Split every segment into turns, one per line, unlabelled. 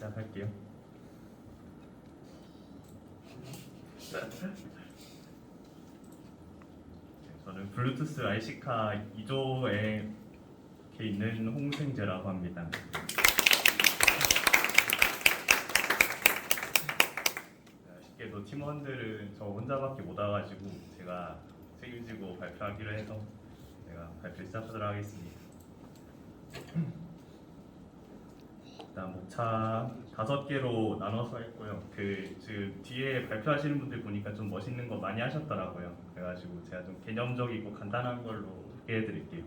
시작할게요. 저는 블루투스 IC카 2조에 있는 홍승재라고 합니다. 아쉽게도 팀원들은 저 혼자밖에 못 와가지고 제가 책임지고 발표하기로 해서 제가 발표 시작하도록 하겠습니다. 일단 목차 5개로 나눠서 했고요. 지금 뒤에 발표하시는 분들 보니까 좀 멋있는 거 많이 하셨더라고요. 그래가지고 제가 좀 개념적이고 간단한 걸로 소개해드릴게요.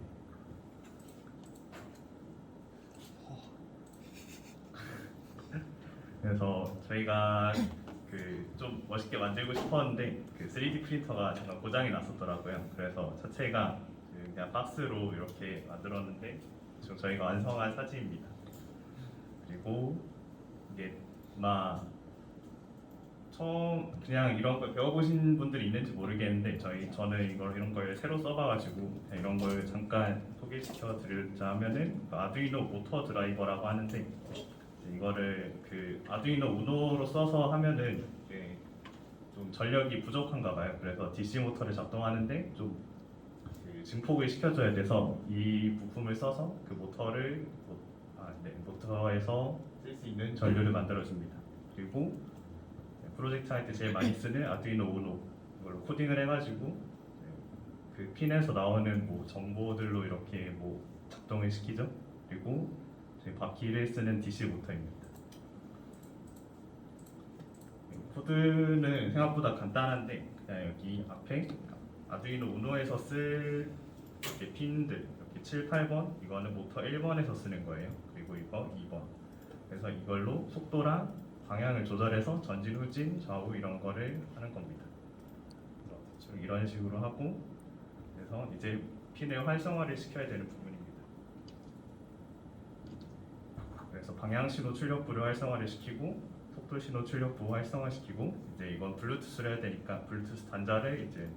그래서 저희가 좀 멋있게 만들고 싶었는데 3D 프린터가 잠깐 고장이 났었더라고요. 그래서 차체가 그냥 박스로 이렇게 만들었는데 지금 저희가 완성한 사진입니다. 그리고 이게 처음 그냥 이런 걸 배워보신 분들이 있는지 모르겠는데 저는 이런 걸 새로 써봐가지고 이런 걸 잠깐 소개시켜 드리자 하면은 아두이노 모터 드라이버라고 하는데 이거를 아두이노 우노로 써서 하면은 좀 전력이 부족한가 봐요. 그래서 DC 모터를 작동하는데 좀 증폭을 시켜줘야 돼서 이 부품을 써서 그 모터에서 쓸 수 있는 전류를 만들어줍니다. 그리고 프로젝트 할 때 제일 많이 쓰는 아두이노 우노 이걸로 코딩을 해가지고 그 핀에서 나오는 정보들로 이렇게 작동을 시키죠. 그리고 바퀴를 쓰는 DC 모터입니다. 코드는 생각보다 간단한데 그냥 여기 앞에 아두이노 우노에서 쓸 핀들 이렇게 7, 8번 이거는 모터 1번에서 쓰는 거예요. 그리고 이거 2번. 그래서 이걸로 속도랑 방향을 조절해서 전진, 후진, 좌우 이런 거를 하는 겁니다. 대충 이런 식으로 하고 그래서 이제 핀을 활성화를 시켜야 되는 부분입니다. 그래서 방향 신호 출력부를 활성화를 시키고 속도 신호 출력부 활성화시키고 이제 이건 블루투스를 해야 되니까 블루투스 단자를 이제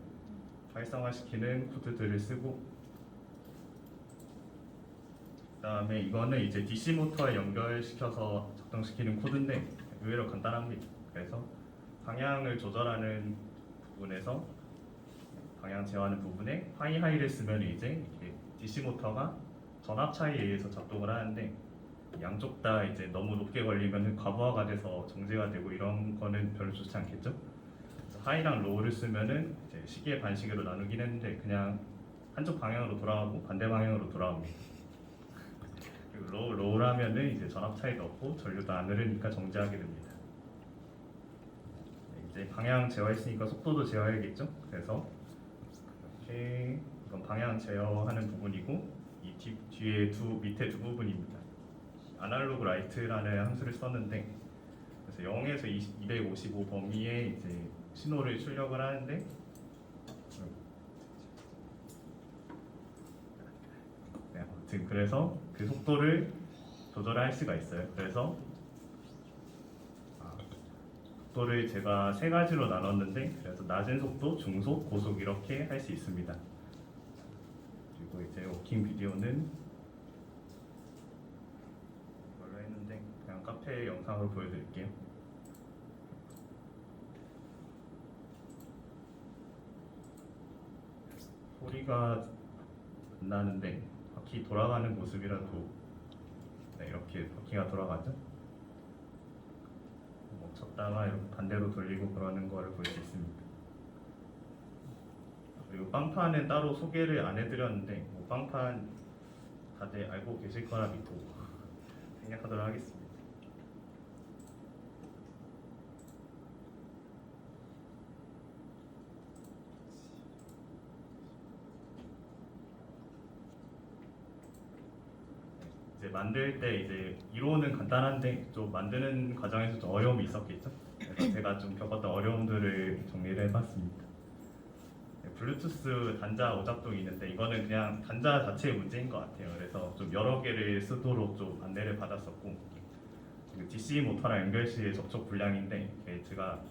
활성화시키는 코드들을 쓰고 그다음에 이거는 이제 DC 모터에 연결시켜서 작동시키는 코드인데 의외로 간단합니다. 그래서 방향을 조절하는 부분에서 방향 제어하는 부분에 하이를 쓰면 이제 이렇게 DC 모터가 전압 차이에 의해서 작동을 하는데 양쪽 다 이제 너무 높게 걸리면 과부하가 돼서 정지가 되고 이런 거는 별로 좋지 않겠죠? 그래서 하이랑 로우를 쓰면은 이제 시계 반시계로 나누긴 했는데 그냥 한쪽 방향으로 돌아가고 반대 방향으로 돌아옵니다. 그리고 로우라면은 이제 전압 차이도 없고 전류도 안 흐르니까 정지하게 됩니다. 이제 방향 제어했으니까 속도도 제어해야겠죠? 그래서 이렇게 이건 방향 제어하는 부분이고 이 뒤에 밑에 두 부분입니다. 아날로그 라이트라는 함수를 썼는데 그래서 0에서 255 범위에 이제 신호를 출력을 하는데 아무튼 그래서 그 속도를 조절할 수가 있어요. 그래서 속도를 제가 3가지로 나눴는데 그래서 낮은 속도, 중속, 고속 이렇게 할 수 있습니다. 그리고 이제 워킹 비디오는 그냥 카페 영상으로 보여드릴게요. 소리가 안 나는데 바퀴 돌아가는 모습이라도 이렇게 바퀴가 돌아가죠. 멈췄다가 이렇게 반대로 돌리고 그러는 거를 볼 수 있습니다. 그리고 빵판은 따로 소개를 안 해드렸는데 빵판 다들 알고 계실 거라 믿고 생략하도록 하겠습니다. 이제 만들 때 이제 이론은 간단한데 좀 만드는 과정에서 좀 어려움이 있었겠죠. 그래서 제가 좀 겪었던 어려움들을 정리를 해봤습니다. 블루투스 단자 오작동이 있는데 이거는 그냥 단자 자체의 문제인 것 같아요. 그래서 좀 여러 개를 쓰도록 좀 안내를 받았었고 DC 모터랑 연결 시의 접촉 불량인데 제가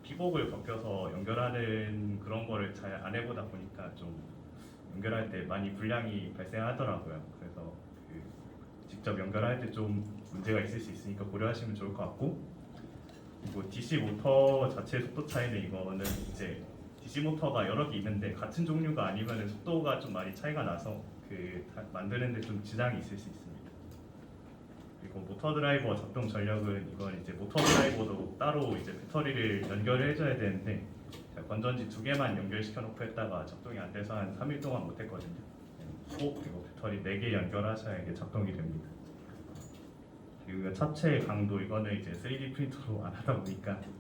피복을 벗겨서 연결하는 그런 거를 잘 안 해보다 보니까 좀 연결할 때 많이 불량이 발생하더라고요. 그래서 직접 연결할 때 좀 문제가 있을 수 있으니까 고려하시면 좋을 것 같고, 그리고 DC 모터 자체 속도 차이는 이거는 이제 DC 모터가 여러 개 있는데 같은 종류가 아니면 속도가 좀 많이 차이가 나서 만드는데 좀 지장이 있을 수 있습니다. 그리고 모터 드라이버 작동 전력은 이건 이제 모터 드라이버도 따로 이제 배터리를 연결을 해줘야 되는데 제가 건전지 2개만 연결시켜 놓고 했다가 작동이 안 돼서 한 3일 동안 못 했거든요. 꼭 이거 배터리 4개 연결하셔야 이게 작동이 됩니다. 그리고 차체 강도 이거는 이제 3D 프린터로 안 하다 보니까 좀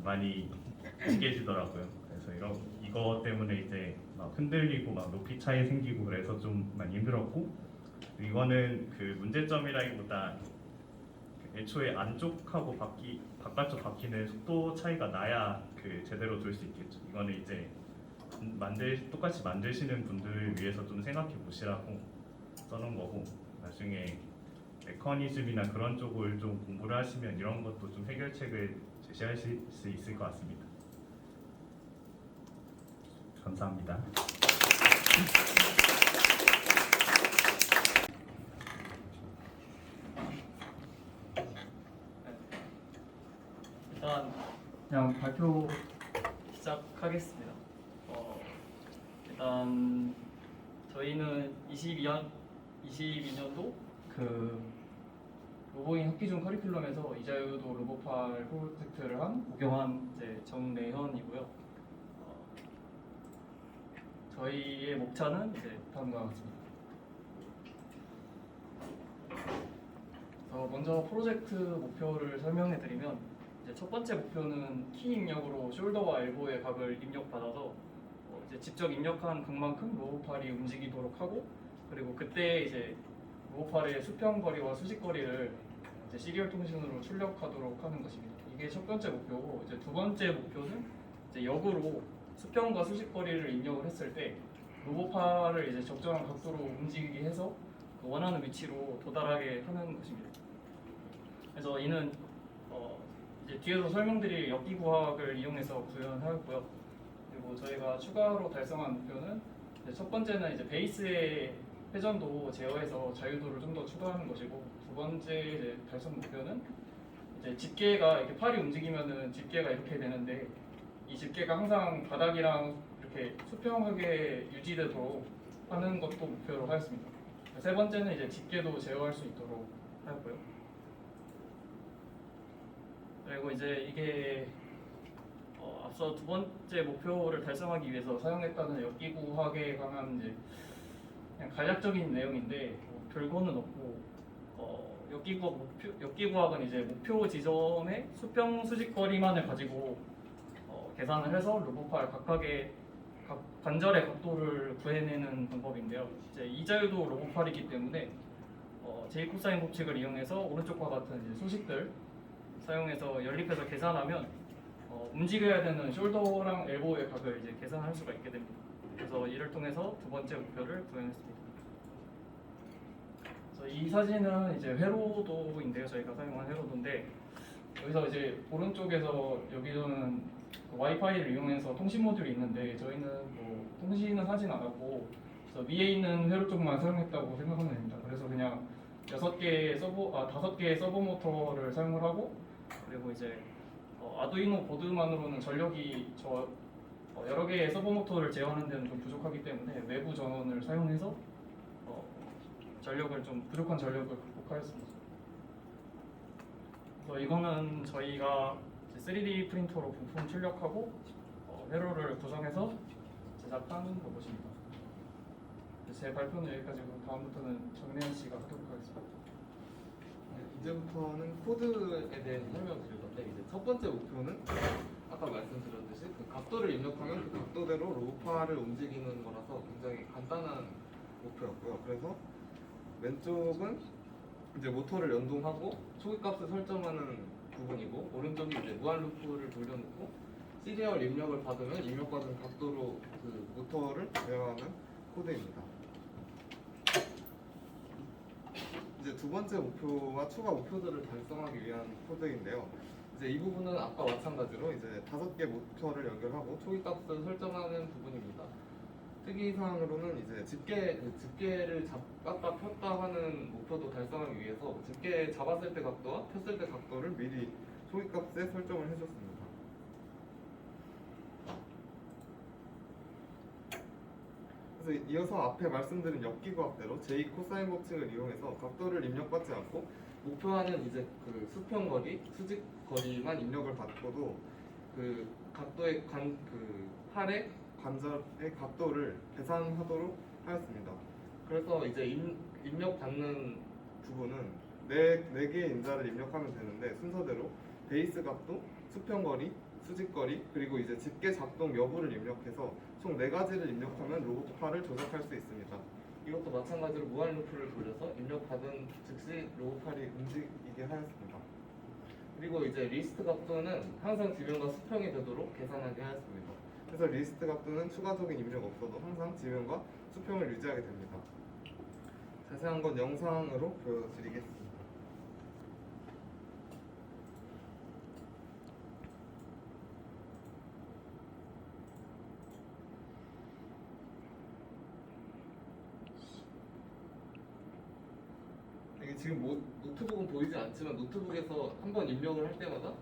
많이 깨지더라고요. 그래서 이거 때문에 이제 막 흔들리고 막 높이 차이 생기고 그래서 좀 많이 힘들었고, 이거는 그 문제점이라기보다 애초에 안쪽하고 바깥쪽 바퀴는 속도 차이가 나야 그 제대로 돌 수 있겠죠. 이거는 이제 똑같이 만드시는 분들을 위해서 좀 생각해 보시라고 써놓은 거고, 나중에 메커니즘이나 그런 쪽을 좀 공부를 하시면 이런 것도 좀 해결책을 제시하실 수 있을 것 같습니다. 감사합니다.
일단 그냥 발표 시작하겠습니다. 일단 저희는 22년도 그 로보인 학기중 커리큘럼에서 이자유도 로보팔 프로젝트를 한 고경환 이제 정래현이고요. 저희의 목차는 이제 다음과 같습니다. 먼저 프로젝트 목표를 설명해드리면, 이제 첫 번째 목표는 키 입력으로 숄더와 엘보의 각을 입력받아서 이제 직접 입력한 각만큼 로보팔이 움직이도록 하고, 그리고 그때 이제 로보팔의 수평 거리와 수직 거리를 이제 시리얼 통신으로 출력하도록 하는 것입니다. 이게 첫 번째 목표고, 이제 두 번째 목표는 이제 역으로 수평과 수직 거리를 입력을 했을 때 로보팔을 이제 적정한 각도로 움직이게 해서 원하는 위치로 도달하게 하는 것입니다. 그래서 이는 이제 뒤에서 설명드릴 역기구학을 이용해서 구현하였고요. 그리고 저희가 추가로 달성한 목표는 첫 번째는 이제 베이스의 회전도 제어해서 자유도를 좀 더 추가하는 것이고, 두 번째 이제 달성 목표는 이제 집게가 이렇게 팔이 움직이면은 집게가 이렇게 되는데 이 집게가 항상 바닥이랑 이렇게 수평하게 유지되도록 하는 것도 목표로 하였습니다. 세 번째는 이제 집게도 제어할 수 있도록 하였고요. 그리고 이제 이게 앞서 두 번째 목표를 달성하기 위해서 사용했다는 역기구학에 관한 이제 그냥 간략적인 내용인데 별거는 없고, 역기구학은 이제 목표 지점의 수평 수직 거리만을 가지고 계산을 해서 로보팔 각각의 관절의 각도를 구해내는 방법인데요. 이제 이자유도 로보팔이기 때문에 제이콥사인 법칙을 이용해서 오른쪽과 같은 이제 소식들 사용해서 연립해서 계산하면 움직여야 되는 숄더랑 엘보의 각을 이제 계산할 수가 있게 됩니다. 그래서 이를 통해서 두 번째 목표를 구현했습니다. 그래서 이 사진은 이제 회로도인데요. 저희가 사용한 회로도인데, 여기서 이제 오른쪽에서 여기는 와이파이를 이용해서 통신 모듈이 있는데, 저희는 뭐 통신은 하진 않았고 그래서 위에 있는 회로 쪽만 사용했다고 생각하면 됩니다. 그래서 그냥 5개의 서버 모터를 사용을 하고, 그리고 이제 아두이노 보드만으로는 전력이 여러 개의 서버 모터를 제어하는 데는 좀 부족하기 때문에 외부 전원을 사용해서 부족한 전력을 극복하였습니다. 그래서 이거는 저희가 3D 프린터로 부품 출력하고 회로를 구성해서 제작한 로봇입니다. 제 발표는 여기까지고 다음부터는 정래현 씨가 하도록 하겠습니다.
이제부터는 코드에 대해 설명드릴 건데, 이제 첫 번째 목표는 아까 말씀드렸듯이 그 각도를 입력하면 그 각도대로 로보팔을 움직이는 거라서 굉장히 간단한 목표였고요. 그래서 왼쪽은 이제 모터를 연동하고 초기값을 설정하는 부분이고, 오른쪽이 이제 무한 루프를 돌려놓고 시리얼 입력을 받으면 입력받은 각도로 그 모터를 제어하는 코드입니다. 이제 두 번째 목표와 추가 목표들을 달성하기 위한 코드인데요. 이제 이 부분은 아까 마찬가지로 이제 5개 모터를 연결하고 초기값을 설정하는 부분입니다. 특이사항으로는 이제 집게를 잡았다 폈다 하는 목표도 달성하기 위해서 집게 잡았을 때 각도와 폈을 때 각도를 미리 초기값에 설정을 해줬습니다. 그래서 이어서 앞에 말씀드린 역기과학대로 제2 코사인 법칙을 이용해서 각도를 입력받지 않고 목표하는 이제 그 수평거리, 수직거리만 입력을 받고도 그 각도의 팔의 관절의 각도를 계산하도록 하였습니다. 그래서 이제 입력받는 부분은 네 개의 인자를 입력하면 되는데 순서대로 베이스 각도, 수평거리, 수직거리, 그리고 이제 집게 작동 여부를 입력해서 총 4가지를 입력하면 로봇팔을 조작할 수 있습니다. 이것도 마찬가지로 무한 루프를 돌려서 입력받은 즉시 로봇팔이 움직이게 하였습니다. 그리고 이제 리스트 각도는 항상 지면과 수평이 되도록 계산하게 하였습니다. 그래서 리스트 각도는 추가적인 입력 없어도 항상 지면과 수평을 유지하게 됩니다. 자세한 건 영상으로 보여드리겠습니다. 이게 지금 노트북은 보이지 않지만 노트북에서 한번 입력을 할 때마다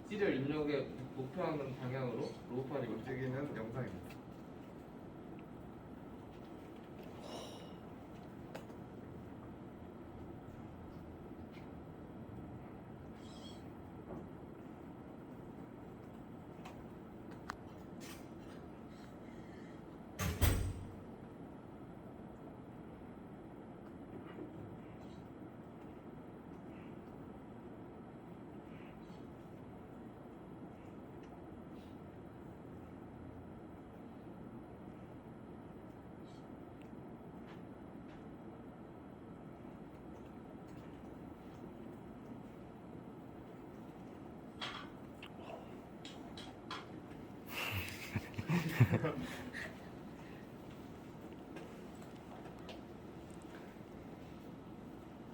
시리얼 입력에 목표하는 방향으로 로봇팔이 움직이는 영상입니다.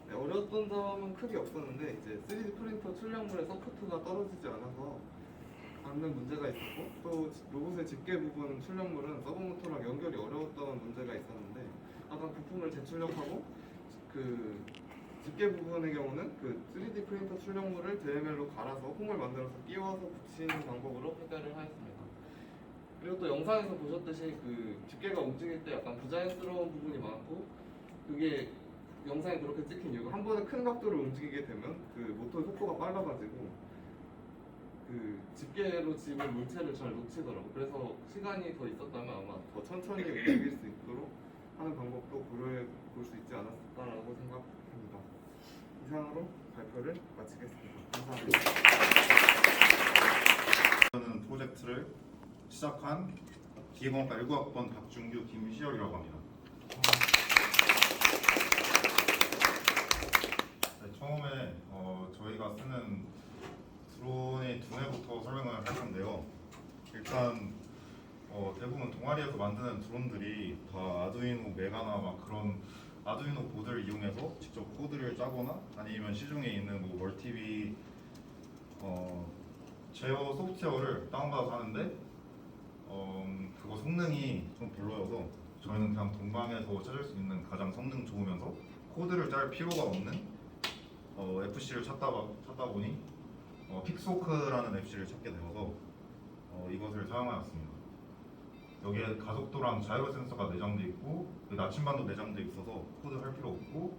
네, 어려웠던 점은 크게 없었는데 이제 3D 프린터 출력물의 서포트가 떨어지지 않아서 않는 문제가 있었고 또 로봇의 집게 부분 출력물은 서브모터랑 연결이 어려웠던 문제가 있었는데 아까 부품을 재출력하고 그 집게 부분의 경우는 그 3D 프린터 출력물을 DML로 갈아서 홈을 만들어서 끼워서 붙이는 방법으로 해결을 하였습니다. 그리고 또 영상에서 보셨듯이 그 집게가 움직일 때 약간 부자연스러운 부분이 많고 그게 영상에 그렇게 찍힌 이유가 한 번에 큰 각도를 움직이게 되면 그 모터의 속도가 빨라가지고 그 집게로 집은 물체를 잘 놓치더라고. 그래서 시간이 더 있었다면 아마 더 천천히 움직일 수 있도록 하는 방법도 고려해 볼 수 있지 않았을까라고 생각합니다. 이상으로 발표를 마치겠습니다. 감사합니다.
저는 프로젝트를 시작한 기계공학과 19학번 박준규, 김시열이라고 합니다. 네, 처음에 저희가 쓰는 드론의 두뇌부터 설명을 할 건데요. 일단 대부분 동아리에서 만드는 드론들이 다 아두이노 메가나 막 그런 아두이노 보드를 이용해서 직접 코드를 짜거나 아니면 시중에 있는 뭐 멀티비 제어 소프트웨어를 다운받아서 하는데 그거 성능이 좀 별로여서 저희는 그냥 동방에서 찾을 수 있는 가장 성능 좋으면서 코드를 짤 필요가 없는 FC를 찾다 보니 픽소크라는 FC를 찾게 되어서 이것을 사용하였습니다. 여기에 가속도랑 자이로 센서가 내장되어 있고 나침반도 내장되어 있어서 코드 할 필요 없고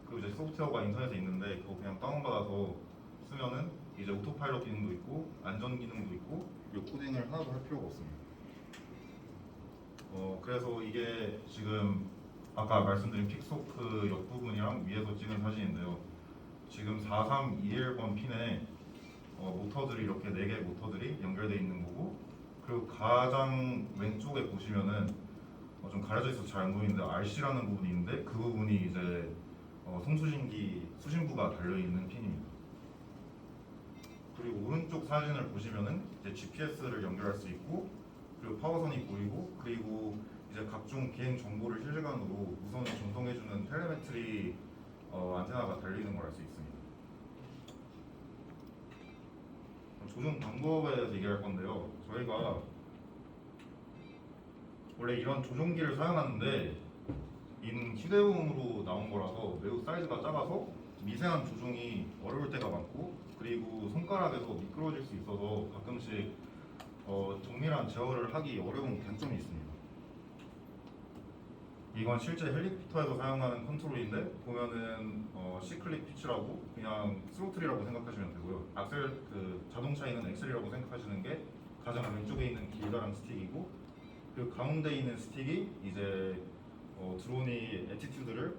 그리고 이제 소프트웨어가 인터넷에 있는데 그거 그냥 다운받아서 쓰면은 이제 오토파일럿 기능도 있고 안전 기능도 있고 그리고 코딩을 하나도 할 필요가 없습니다. 그래서 이게 지금 아까 말씀드린 픽소크 옆부분이랑 위에서 찍은 사진인데요. 지금 4321번 핀에 모터들이 이렇게 4개의 모터들이 연결되어 있는 거고 그리고 가장 왼쪽에 보시면은 좀 가려져 있어서 잘 안 보이는데 RC라는 부분이 있는데 그 부분이 이제 송수신기 수신부가 달려있는 핀입니다. 그리고 오른쪽 사진을 보시면은 이제 GPS를 연결할 수 있고 그리고 파워선이 보이고 그리고 이제 각종 개인 정보를 실시간으로 무선을 전송해주는 텔레메트리 안테나가 달리는 걸 알 수 있습니다. 조종 방법에 대해서 얘기할 건데요. 저희가 원래 이런 조종기를 사용하는데 이는 휴대용으로 나온 거라서 매우 사이즈가 작아서 미세한 조종이 어려울 때가 많고 그리고 손가락에서 미끄러질 수 있어서 가끔씩 정밀한 제어를 하기 어려운 단점이 있습니다. 이건 실제 헬리콥터에서 사용하는 컨트롤인데 보면은 C클릭 피치라고 그냥 스로틀이라고 생각하시면 되고요. 악셀 그 자동차에는 엑셀이라고 생각하시는 게 가장 왼쪽에 있는 길다란 스틱이고 그 가운데 있는 스틱이 이제 드론이 애티튜드를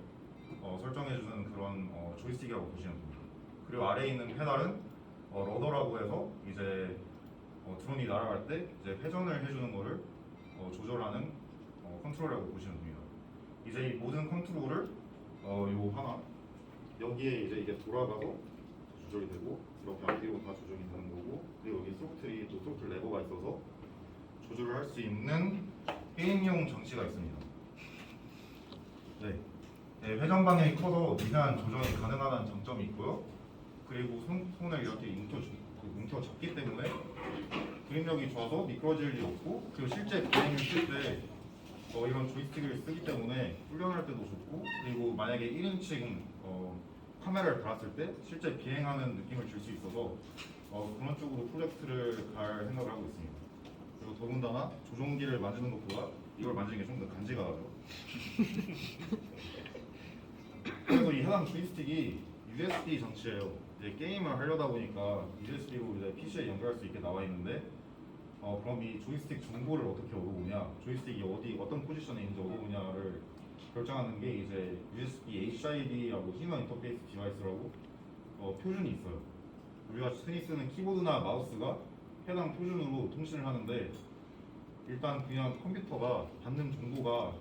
설정해주는 그런 조이스틱이라고 보시면 됩니다. 그리고 아래에 있는 페달은 러더라고 해서 이제 드론이 날아갈 때 이제 회전을 해주는 거를 조절하는 컨트롤이라고 보시면 됩니다. 이제 이 모든 컨트롤을 요 하나 여기에 이제 이게 돌아가서 조절이 되고 이렇게 앞뒤로 다 조정이 되는 거고 그리고 여기 소프트리 또 소프트 레버가 있어서 조절을 할 수 있는 게임용 장치가 있습니다. 네, 회전 방향이 커서 미세한 조정이 가능하다는 장점이 있고요. 그리고 손을 이렇게 움켜 잡기 때문에 그립력이 좋아서 미끄러질 일이 없고 그리고 실제 비행을 쓸 때 이런 조이스틱을 쓰기 때문에 훈련할 때도 좋고 그리고 만약에 1인칭 카메라를 달았을 때 실제 비행하는 느낌을 줄 수 있어서 그런 쪽으로 프로젝트를 갈 생각을 하고 있습니다. 그리고 더군다나 조종기를 만지는 것보다 이걸 만지는 게 좀 더 간지가 나죠. 그래서 이 해당 조이스틱이 USB 장치예요. 이제 게임을 하려다 보니까 USB로 이제 PC에 연결할 수 있게 나와 있는데 그럼 이 조이스틱 정보를 어떻게 얻어오냐, 조이스틱이 어떤 포지션에 있는지 얻어오냐를 결정하는 게 이제 USB HID라고 휴먼 인터페이스 디바이스라고 표준이 있어요. 우리가 흔히 쓰는 키보드나 마우스가 해당 표준으로 통신을 하는데 일단 그냥 컴퓨터가 받는 정보가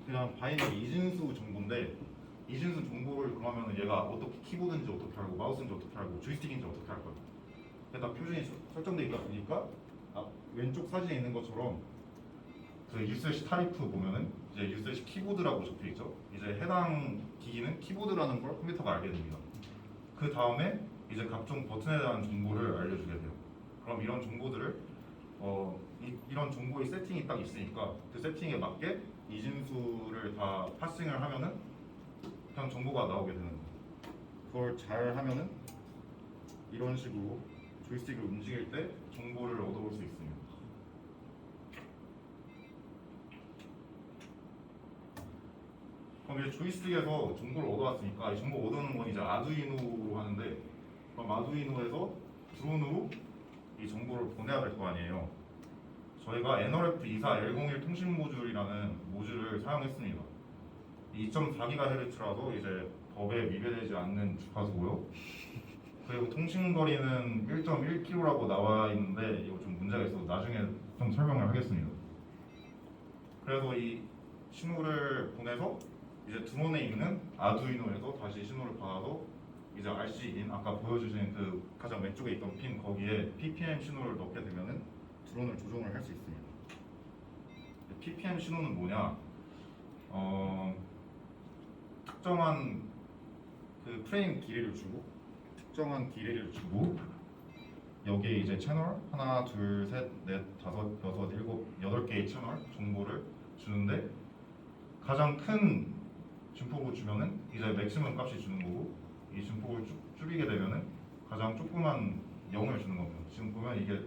그냥 바이너리 이진수 정보인데 이진수 정보를 그러면 얘가 어떻게 키보드인지 어떻게 알고 마우스인지 어떻게 알고 조이스틱인지 어떻게 할 거야. 일단 표준이 설정돼 있다 보니까 왼쪽 사진에 있는 것처럼 그 유스시 타리프 보면은 이제 유스시 키보드라고 적혀 있죠. 이제 해당 기기는 키보드라는 걸 컴퓨터가 알게 됩니다. 그 다음에 이제 각종 버튼에 대한 정보를 알려주게 돼요. 그럼 이런 정보들을 이런 정보의 세팅이 딱 있으니까 그 세팅에 맞게 이진수를 다 파싱을 하면은 그냥 정보가 나오게 되는 거예요. 그걸 잘 하면은 이런 식으로 조이스틱을 움직일 때 정보를 얻어올 수 있습니다. 그럼 이제 조이스틱에서 정보를 얻어왔으니까 이 정보 얻어오는 건 이제 아두이노로 하는데 그럼 아두이노에서 드론으로 이 정보를 보내야 될 거 아니에요. 저희가 NRF24L01 통신 모듈이라는 모듈을 사용했습니다. 2.4GHz라서 이제 법에 위배되지 않는 주파수고요. 그리고 통신 거리는 1.1km라고 나와 있는데 이거 좀 문제가 있어서 나중에 좀 설명을 하겠습니다. 그래서 이 신호를 보내서 이제 드론에 있는 아두이노에서 다시 신호를 받아서 이제 RC인 아까 보여주신 그 가장 왼쪽에 있던 핀 거기에 PPM 신호를 넣게 되면은 드론을 조종을 할 수 있습니다. PPM 신호는 뭐냐? 특정한 그 프레임 길이를 주고 특정한 길이를 주고 여기에 이제 채널 하나, 둘, 셋, 넷, 다섯, 여섯, 일곱, 8개의 채널 정보를 주는데 가장 큰 증폭을 주면은 이제 맥시멈 값이 주는 거고 이 증폭을 줄이게 되면은 가장 조그만 0을 주는 겁니다. 지금 보면 이게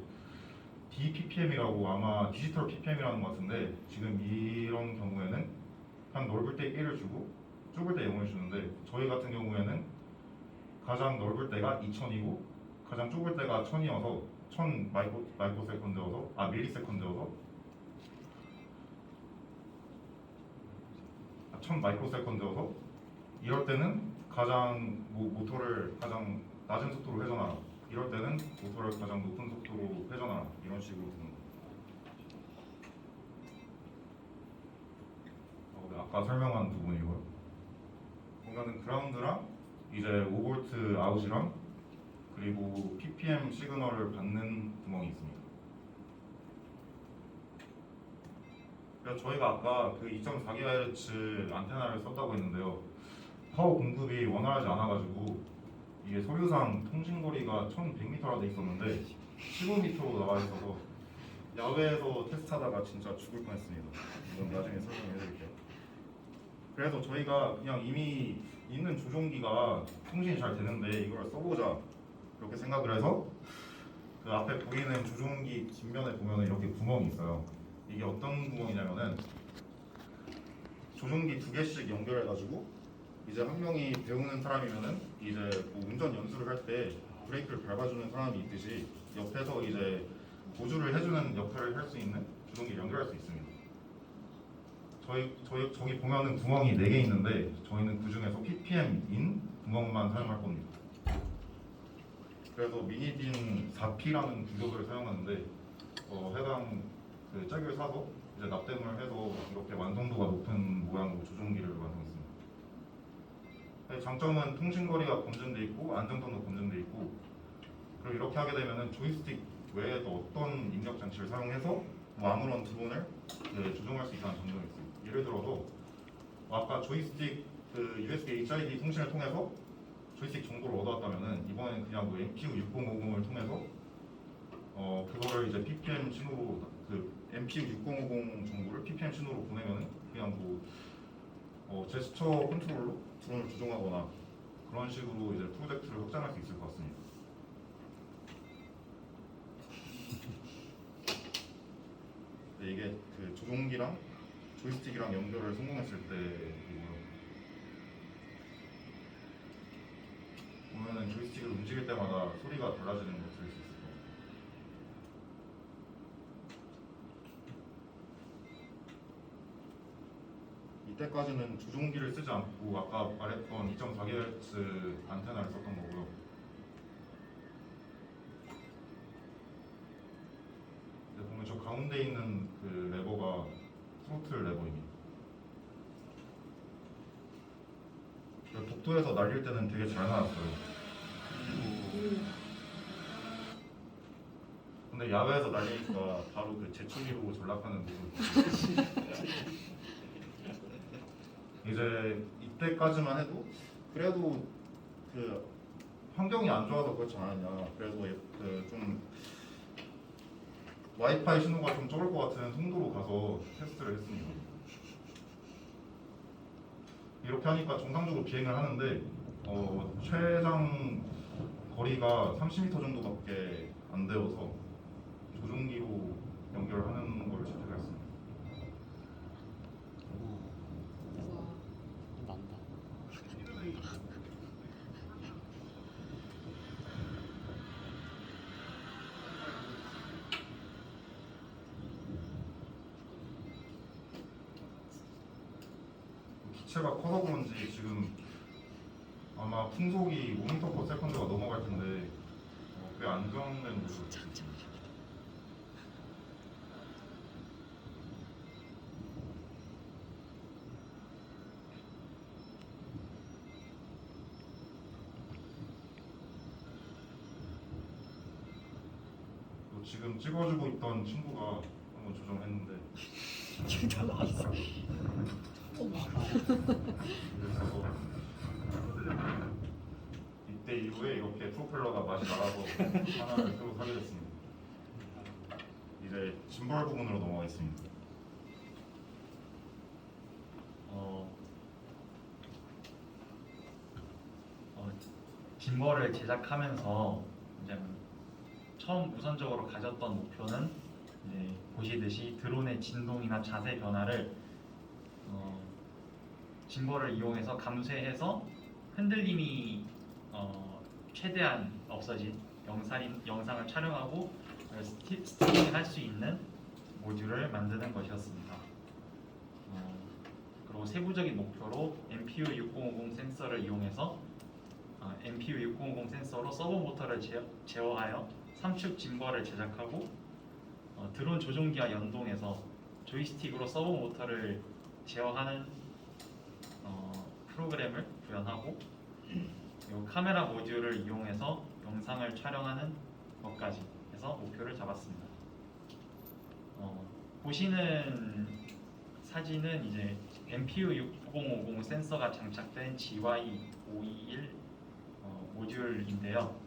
DPPM이라고 아마 디지털 PPM이라는 것 같은데 지금 이런 경우에는 한 넓을 때 1을 주고 좁을 때 0을 주는데 저희 같은 경우에는 가장 넓을 때가 2000이고 가장 좁을 때가 1000이어서 1000 마이크로세컨드여서 밀리세컨드여서 1000 마이크로세컨드여서 이럴 때는 가장 모터를 가장 낮은 속도로 회전하라. 이럴 때는 모터를 가장 높은 속도로 회전하라. 이런 식으로 되는 거예요. 네, 아까 설명한 부분이고요. 보면은 그라운드랑 이제 5V 아웃이랑 그리고 PPM 시그널을 받는 구멍이 있습니다. 그래서 저희가 아까 그 2.4GHz 안테나를 썼다고 했는데요. 파워 공급이 원활하지 않아가지고 이게 서류상 통신거리가 1100m라 돼 있었는데 15m로 나와 있어서 야외에서 테스트하다가 진짜 죽을 뻔했습니다. 이건 나중에 설명해드릴게요. 그래서 저희가 그냥 이미 있는 조종기가 통신이 잘 되는데 이걸 써보자 이렇게 생각을 해서 그 앞에 보이는 조종기 뒷면에 보면 이렇게 구멍이 있어요. 이게 어떤 구멍이냐면은 조종기 2개씩 연결해가지고 이제 한 명이 배우는 사람이면은 이제 뭐 운전 연수를 할 때 브레이크를 밟아주는 사람이 있듯이 옆에서 이제 보조를 해주는 역할을 할 수 있는 조종기를 연결할 수 있습니다. 저기 보면은 구멍이 4개 있는데 저희는 그 중에서 ppm인 구멍만 사용할 겁니다. 그래서 미니딘 4P라는 규격을 사용하는데 해당 그 짝을 사서 이제 납땜을 해서 이렇게 완성도가 높은 모양으로 조종기를 완성했습니다. 장점은 통신거리가 검증돼 있고 안정성도 검증돼 있고 그리고 이렇게 하게 되면은 조이스틱 외에도 어떤 입력 장치를 사용해서 뭐 아무런 드론을 조종할 수 있다는 장점이 있습니다. 예를 들어서 아까 조이스틱 그 USB HID 통신을 통해서 조이스틱 정보를 얻어왔다면은 이번엔 그냥 뭐 MPU 6050을 통해서 그거를 이제 PPM 신호로 그 MPU 6050 정보를 PPM 신호로 보내면은 그냥 뭐 제스처 컨트롤로 드론을 조종하거나 그런 식으로 이제 프로젝트를 확장할 수 있을 것 같습니다. 네, 이게 그 조종기랑 조이스틱이랑 연결을 성공했을 때이고요. 보면은 조이스틱을 움직일 때마다 소리가 달라지는 걸 들을 수 있을 거예요. 이때까지는 조종기를 쓰지 않고 아까 말했던 2.4GHz 안테나를 썼던 거고요. 이제 보면 저 가운데 있는 그 레버가 트로틀 레버입니다. 복도에서 날릴 때는 되게 잘 나왔어요. 근데 야외에서 날리니까 바로 그 제초기로 전락하는 모습. 이제 이때까지만 해도 그래도 그 환경이 안 좋아서 그렇지 않았냐. 그래서 그좀 와이파이 신호가 좀 적을 것 같은 송도로 가서 테스트를 했습니다. 이렇게 하니까 정상적으로 비행을 하는데 최장 거리가 30m 정도밖에 안 되어서 조종기로 연결하는 걸 채택했습니다.
난다.
기체가 커서 그런지 지금 아마 풍속이 5m/s가 넘어갈 텐데 꽤 안정된 모습. 지금 찍어주고 있던 친구가 한번 조정했는데 그래서 이때 이후에 이렇게 프로펠러가 맛이 나가서 하나를 새로 사게 됐습니다. 이제 짐벌 부분으로 넘어가겠습니다.
짐벌을 제작하면서 이제 처음 우선적으로 가졌던 목표는 이제 보시듯이 드론의 진동이나 자세 변화를 짐벌을 이용해서 감쇄해서 흔들림이 최대한 없어진 영상을 촬영하고 스트리밍할 수 있는 모듈을 만드는 것이었습니다. 그리고 세부적인 목표로 MPU 6050 센서를 이용해서 MPU 6050 센서로 서버 모터를 제어하여 3축 짐벌을 제작하고 드론 조종기와 연동해서 조이스틱으로 서버 모터를 제어하는 프로그램을 구현하고 그리고 카메라 모듈을 이용해서 영상을 촬영하는 것까지 해서 목표를 잡았습니다. 보시는 사진은 이제 MPU 6050 센서가 장착된 GY521 모듈인데요.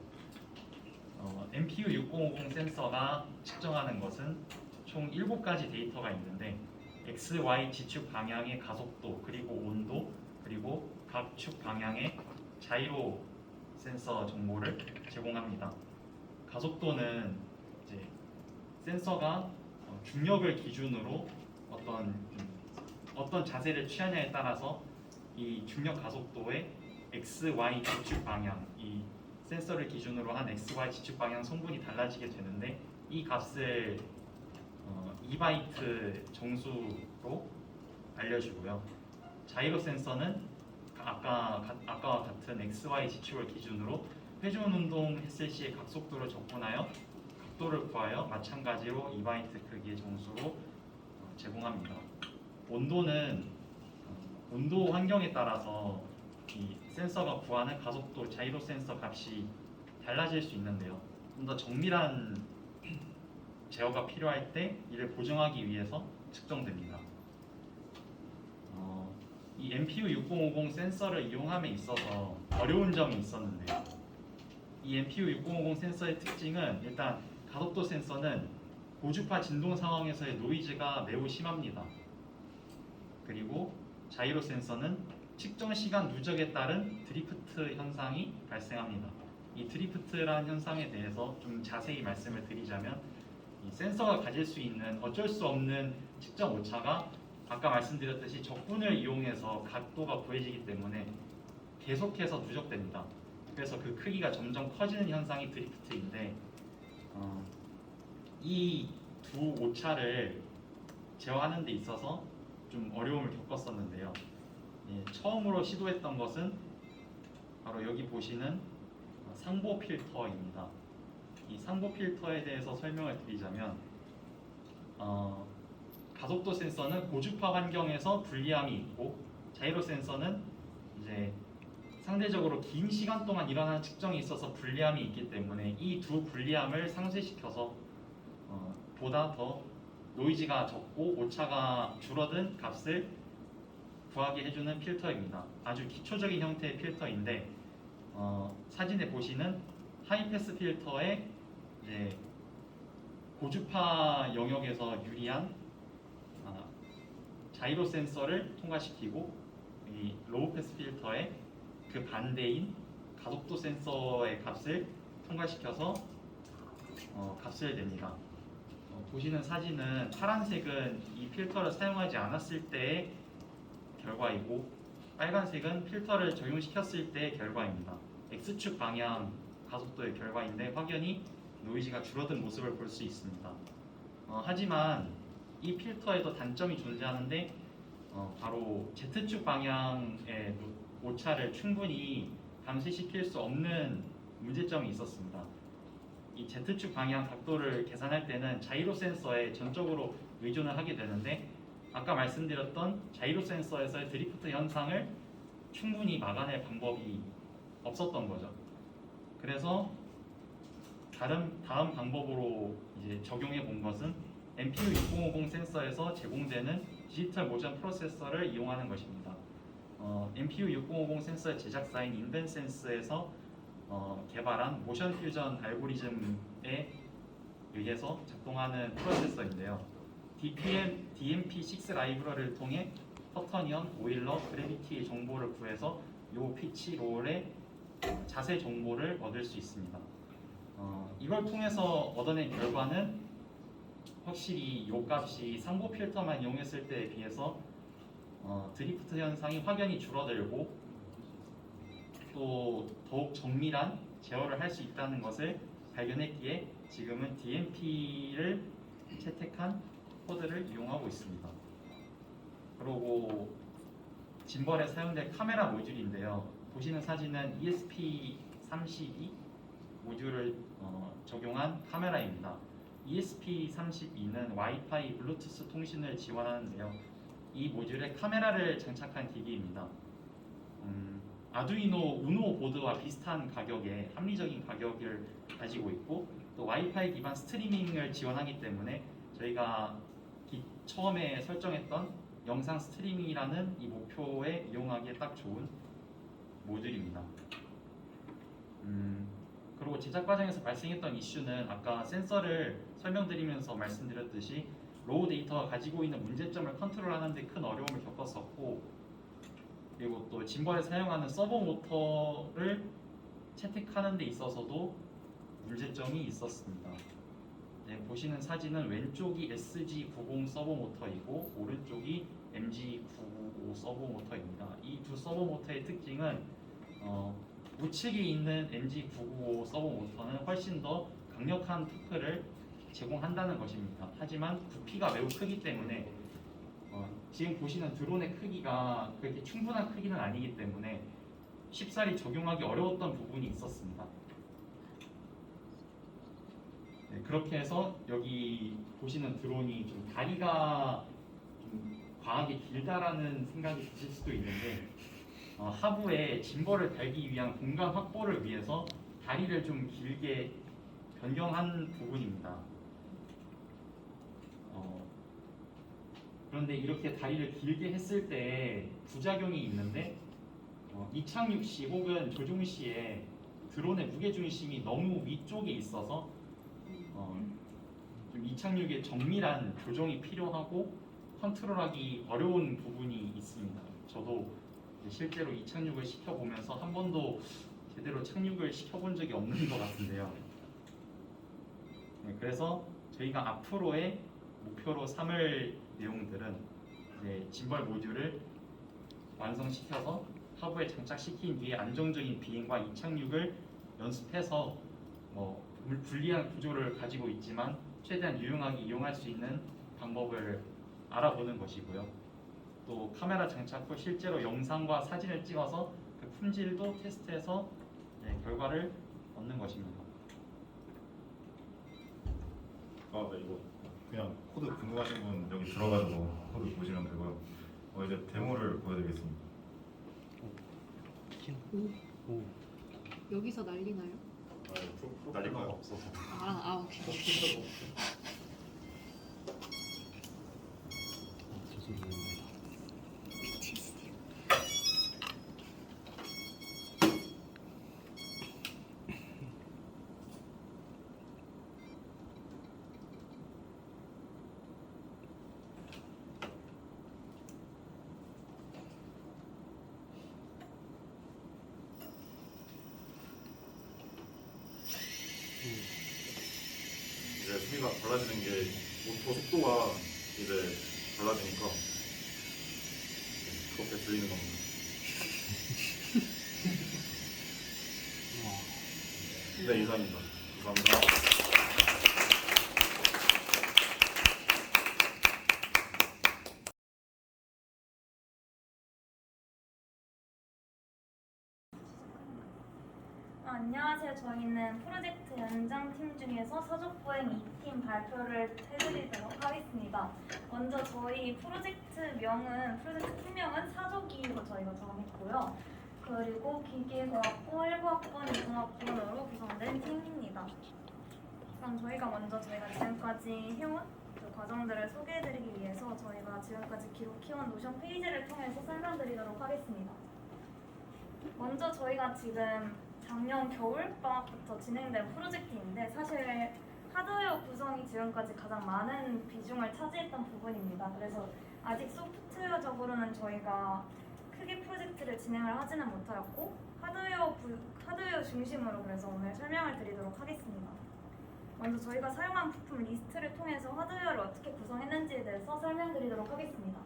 MPU 6050 센서가 측정하는 것은 총 7가지 데이터가 있는데 X, Y 지축 방향의 가속도 그리고 온도 그리고 각 축 방향의 자이로 센서 정보를 제공합니다. 가속도는 이제 센서가 중력을 기준으로 어떤 자세를 취하냐에 따라서 이 중력 가속도의 X, Y 지축 방향, 이 센서를 기준으로 한 X, Y 지축 방향 성분이 달라지게 되는데 이 값을 2바이트 정수로 알려주고요. 자이로 센서는 아까와 같은 X, Y 지축을 기준으로 회전 운동했을 시의 각속도를 접근하여 각도를 구하여 마찬가지로 2바이트 크기의 정수로 제공합니다. 온도는 온도 환경에 따라서 이 센서가 구하는 가속도 자이로 센서 값이 달라질 수 있는데요. 좀 더 정밀한 제어가 필요할 때 이를 보정하기 위해서 측정됩니다. 이 MPU 6050 센서를 이용함에 있어서 어려운 점이 있었는데요. 이 MPU 6050 센서의 특징은 일단 가속도 센서는 고주파 진동 상황에서의 노이즈가 매우 심합니다. 그리고 자이로 센서는 측정 시간 누적에 따른 드리프트 현상이 발생합니다. 이 드리프트라는 현상에 대해서 좀 자세히 말씀을 드리자면 이 센서가 가질 수 있는 어쩔 수 없는 측정 오차가 아까 말씀드렸듯이 적분을 이용해서 각도가 구해지기 때문에 계속해서 누적됩니다. 그래서 그 크기가 점점 커지는 현상이 드리프트인데 이 두 오차를 제어하는 데 있어서 좀 어려움을 겪었었는데요. 처음으로 시도했던 것은 바로 여기 보시는 상보 필터입니다. 이 상보 필터에 대해서 설명을 드리자면 가속도 센서는 고주파 환경에서 불리함이 있고 자이로 센서는 이제 상대적으로 긴 시간 동안 일어나는 측정이 있어서 불리함이 있기 때문에 이 두 불리함을 상쇄시켜서 보다 더 노이즈가 적고 오차가 줄어든 값을 구하게 해주는 필터입니다. 아주 기초적인 형태의 필터인데 사진에 보시는 하이패스 필터의 이제 고주파 영역에서 유리한 자이로 센서를 통과시키고 이 로우 패스 필터의 그 반대인 가속도 센서의 값을 통과시켜서 값을 냅니다. 보시는 사진은 파란색은 이 필터를 사용하지 않았을 때의 결과이고 빨간색은 필터를 적용시켰을 때의 결과입니다. X축 방향 가속도의 결과인데 확연히 노이즈가 줄어든 모습을 볼 수 있습니다. 하지만 이 필터에도 단점이 존재하는데 바로 Z축 방향의 오차를 충분히 감쇄시킬 수 없는 문제점이 있었습니다. 이 Z축 방향 각도를 계산할 때는 자이로 센서에 전적으로 의존을 하게 되는데 아까 말씀드렸던 자이로 센서에서의 드리프트 현상을 충분히 막아낼 방법이 없었던 거죠. 그래서 다음 방법으로 이제 적용해 본 것은 MPU 6050 센서에서 제공되는 디지털 모션 프로세서를 이용하는 것입니다. MPU 6050 센서의 제작사인 인벤센스에서 개발한 모션 퓨전 알고리즘에 의해서 작동하는 프로세서인데요. DMP6 라이브러리를 통해 퍼터니언, 오일러, 그래비티 정보를 구해서 요 피치 롤의 자세 정보를 얻을 수 있습니다. 이걸 통해서 얻어낸 결과는 확실히 요 값이 상보 필터만 이용했을 때에 비해서 드리프트 현상이 확연히 줄어들고 또 더욱 정밀한 제어를 할 수 있다는 것을 발견했기에 지금은 DMP를 채택한 코드를 이용하고 있습니다. 그리고 짐벌에 사용될 카메라 모듈인데요. 보시는 사진은 ESP32 모듈을 적용한 카메라입니다. ESP32는 와이파이, 블루투스 통신을 지원하는데요. 이 모듈에 카메라를 장착한 기기입니다. 아두이노 우노 보드와 비슷한 가격에 합리적인 가격을 가지고 있고 또 와이파이 기반 스트리밍을 지원하기 때문에 저희가 처음에 설정했던 영상 스트리밍이라는 이 목표에 이용하기에 딱 좋은 모듈입니다. 그리고 제작 과정에서 발생했던 이슈는 아까 센서를 설명드리면서 말씀드렸듯이 로우 데이터가 가지고 있는 문제점을 컨트롤하는 데 큰 어려움을 겪었었고, 그리고 또 짐벌에 사용하는 서버 모터를 채택하는 데 있어서도 문제점이 있었습니다. 네, 보시는 사진은 왼쪽이 SG90 서버 모터이고 오른쪽이 MG995 서버 모터입니다. 이 두 서버 모터의 특징은 우측에 있는 MG995 서버 모터는 훨씬 더 강력한 토크를 제공한다는 것입니다. 하지만 부피가 매우 크기 때문에 지금 보시는 드론의 크기가 그렇게 충분한 크기는 아니기 때문에 쉽사리 적용하기 어려웠던 부분이 있었습니다. 네, 그렇게 해서 여기 보시는 드론이 좀 다리가 좀 과하게 길다라는 생각이 드실 수도 있는데 하부에 짐벌을 달기 위한 공간 확보를 위해서 다리를 좀 길게 변경한 부분입니다. 그런데 이렇게 다리를 길게 했을 때 부작용이 있는데 이착륙 시 혹은 조종 시에 드론의 무게 중심이 너무 위쪽에 있어서 좀 이착륙의 정밀한 조정이 필요하고 컨트롤하기 어려운 부분이 있습니다. 저도 실제로 이착륙을 시켜보면서 한 번도 제대로 착륙을 시켜본 적이 없는 것 같은데요. 네, 그래서 저희가 앞으로의 목표로 삼을 내용들은 이제 짐벌 모듈을 완성시켜서 하부에 장착시킨 뒤에 안정적인 비행과 이착륙을 연습해서 불리한 구조를 가지고 있지만 최대한 유용하게 이용할 수 있는 방법을 알아보는 것이고요. 또 카메라 장착 후 실제로 영상과 사진을 찍어서 그 품질도 테스트해서 결과를 얻는 것입니다.
네, 이거 그냥 코드 궁금하신 분 여기 들어가지고 코드 보시면 되고요. 이제 데모를 보여드리겠습니다.
여기서 날리나요?
날릴 거예요.
없어서.
오케이.
이제 소리가 달라지는 게 모터 속도가 이제 달라지니까 그렇게 들리는 겁니다. 네, 이상입니다. 감사합니다.
안녕하세요. 저희는 프로젝트 연장팀 중에서 사족보행 2팀 발표를 해드리도록 하겠습니다. 먼저 저희 프로젝트 팀명은 사족이로 저희가 정했고요. 그리고 기계과학부, 1과학번, 2과학번으로 구성된 팀입니다. 그럼 저희가 지금까지 해온 그 과정들을 소개해드리기 위해서 저희가 지금까지 기록해온 노션 페이지를 통해서 설명드리도록 하겠습니다. 먼저 저희가 지금 작년 겨울방학부터 진행된 프로젝트인데 사실 하드웨어 구성이 지금까지 가장 많은 비중을 차지했던 부분입니다. 그래서 아직 소프트웨어적으로는 저희가 크게 프로젝트를 진행을 하지는 못하였고 하드웨어 중심으로 그래서 오늘 설명을 드리도록 하겠습니다. 먼저 저희가 사용한 부품 리스트를 통해서 하드웨어를 어떻게 구성했는지에 대해서 설명드리도록 하겠습니다.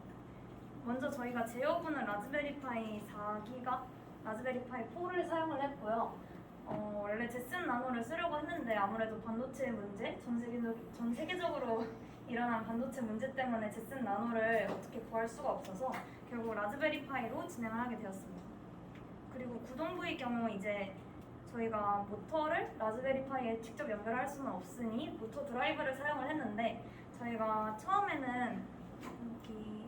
먼저 저희가 제어부는 라즈베리파이 4기가 라즈베리파이 4를 사용을 했고요. 원래 제슨 나노를 쓰려고 했는데 아무래도 반도체 문제, 전 세계적으로 일어난 반도체 문제 때문에 제슨 나노를 어떻게 구할 수가 없어서 결국 라즈베리파이로 진행을 하게 되었습니다. 그리고 구동 부의 경우 이제 저희가 모터를 라즈베리파이에 직접 연결할 수는 없으니 모터 드라이브를 사용을 했는데 저희가 처음에는 여기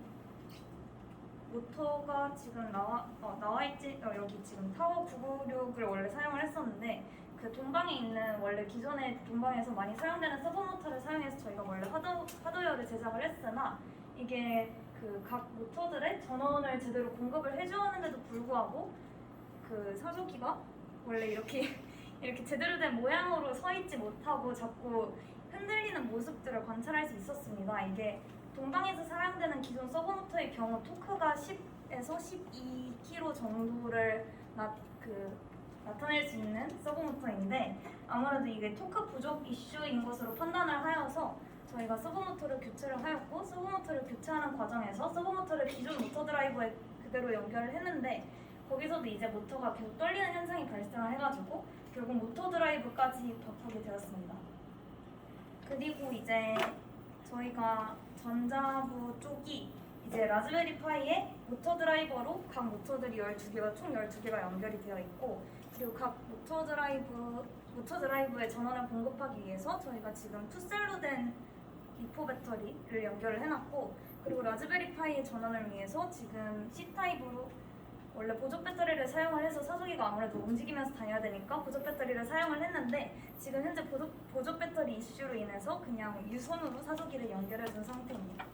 모터가 지금 나와있지 여기 지금 타워 996을 원래 사용을 했었는데 그 동방에 있는 원래 기존의 동방에서 많이 사용되는 서버 모터를 사용해서 저희가 원래 하드웨어를 제작을 했으나 이게 그 각 모터들의 전원을 제대로 공급을 해주었는데도 불구하고 그 사조기가 원래 이렇게 제대로 된 모양으로 서 있지 못하고 자꾸 흔들리는 모습들을 관찰할 수 있었습니다. 이게 동방에서 사용되는 기존 서브모터의 경우 토크가 10에서 12kg 정도를 나타낼 수 있는 서브모터인데 아무래도 이게 토크 부족 이슈인 것으로 판단을 하여서 저희가 서브모터를 교체를 하였고 서브모터를 교체하는 과정에서 서브모터를 기존 모터 드라이버에 그대로 연결을 했는데 거기서도 이제 모터가 계속 떨리는 현상이 발생을 해가지고 결국 모터 드라이브까지 바꾸게 되었습니다. 그리고 이제 저희가 전자부 쪽이 이제 라즈베리 파이에 모터 드라이버로 각 모터들이 12개가 총 12개가 연결이 되어 있고 그리고 각 모터 드라이브의 전원을 공급하기 위해서 저희가 지금 투셀로 된 리포 배터리를 연결을 해놨고 그리고 라즈베리 파이의 전원을 위해서 지금 C타입으로 원래 보조 배터리를 사용을 해서 사조기가 아무래도 움직이면서 다녀야 되니까 보조 배터리를 사용을 했는데 지금 현재 보조 배터리 이슈로 인해서 그냥 유선으로 사조기를 연결해준 상태입니다.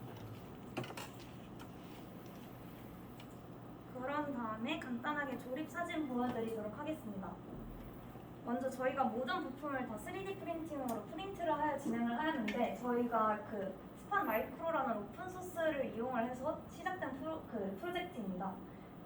그런 다음에 간단하게 조립 사진 보여드리도록 하겠습니다. 먼저 저희가 모든 부품을 다 3D 프린팅으로 프린트를 하여 진행을 하였는데 저희가 그 스팟 마이크로라는 오픈 소스를 이용을 해서 시작된 프로젝트입니다.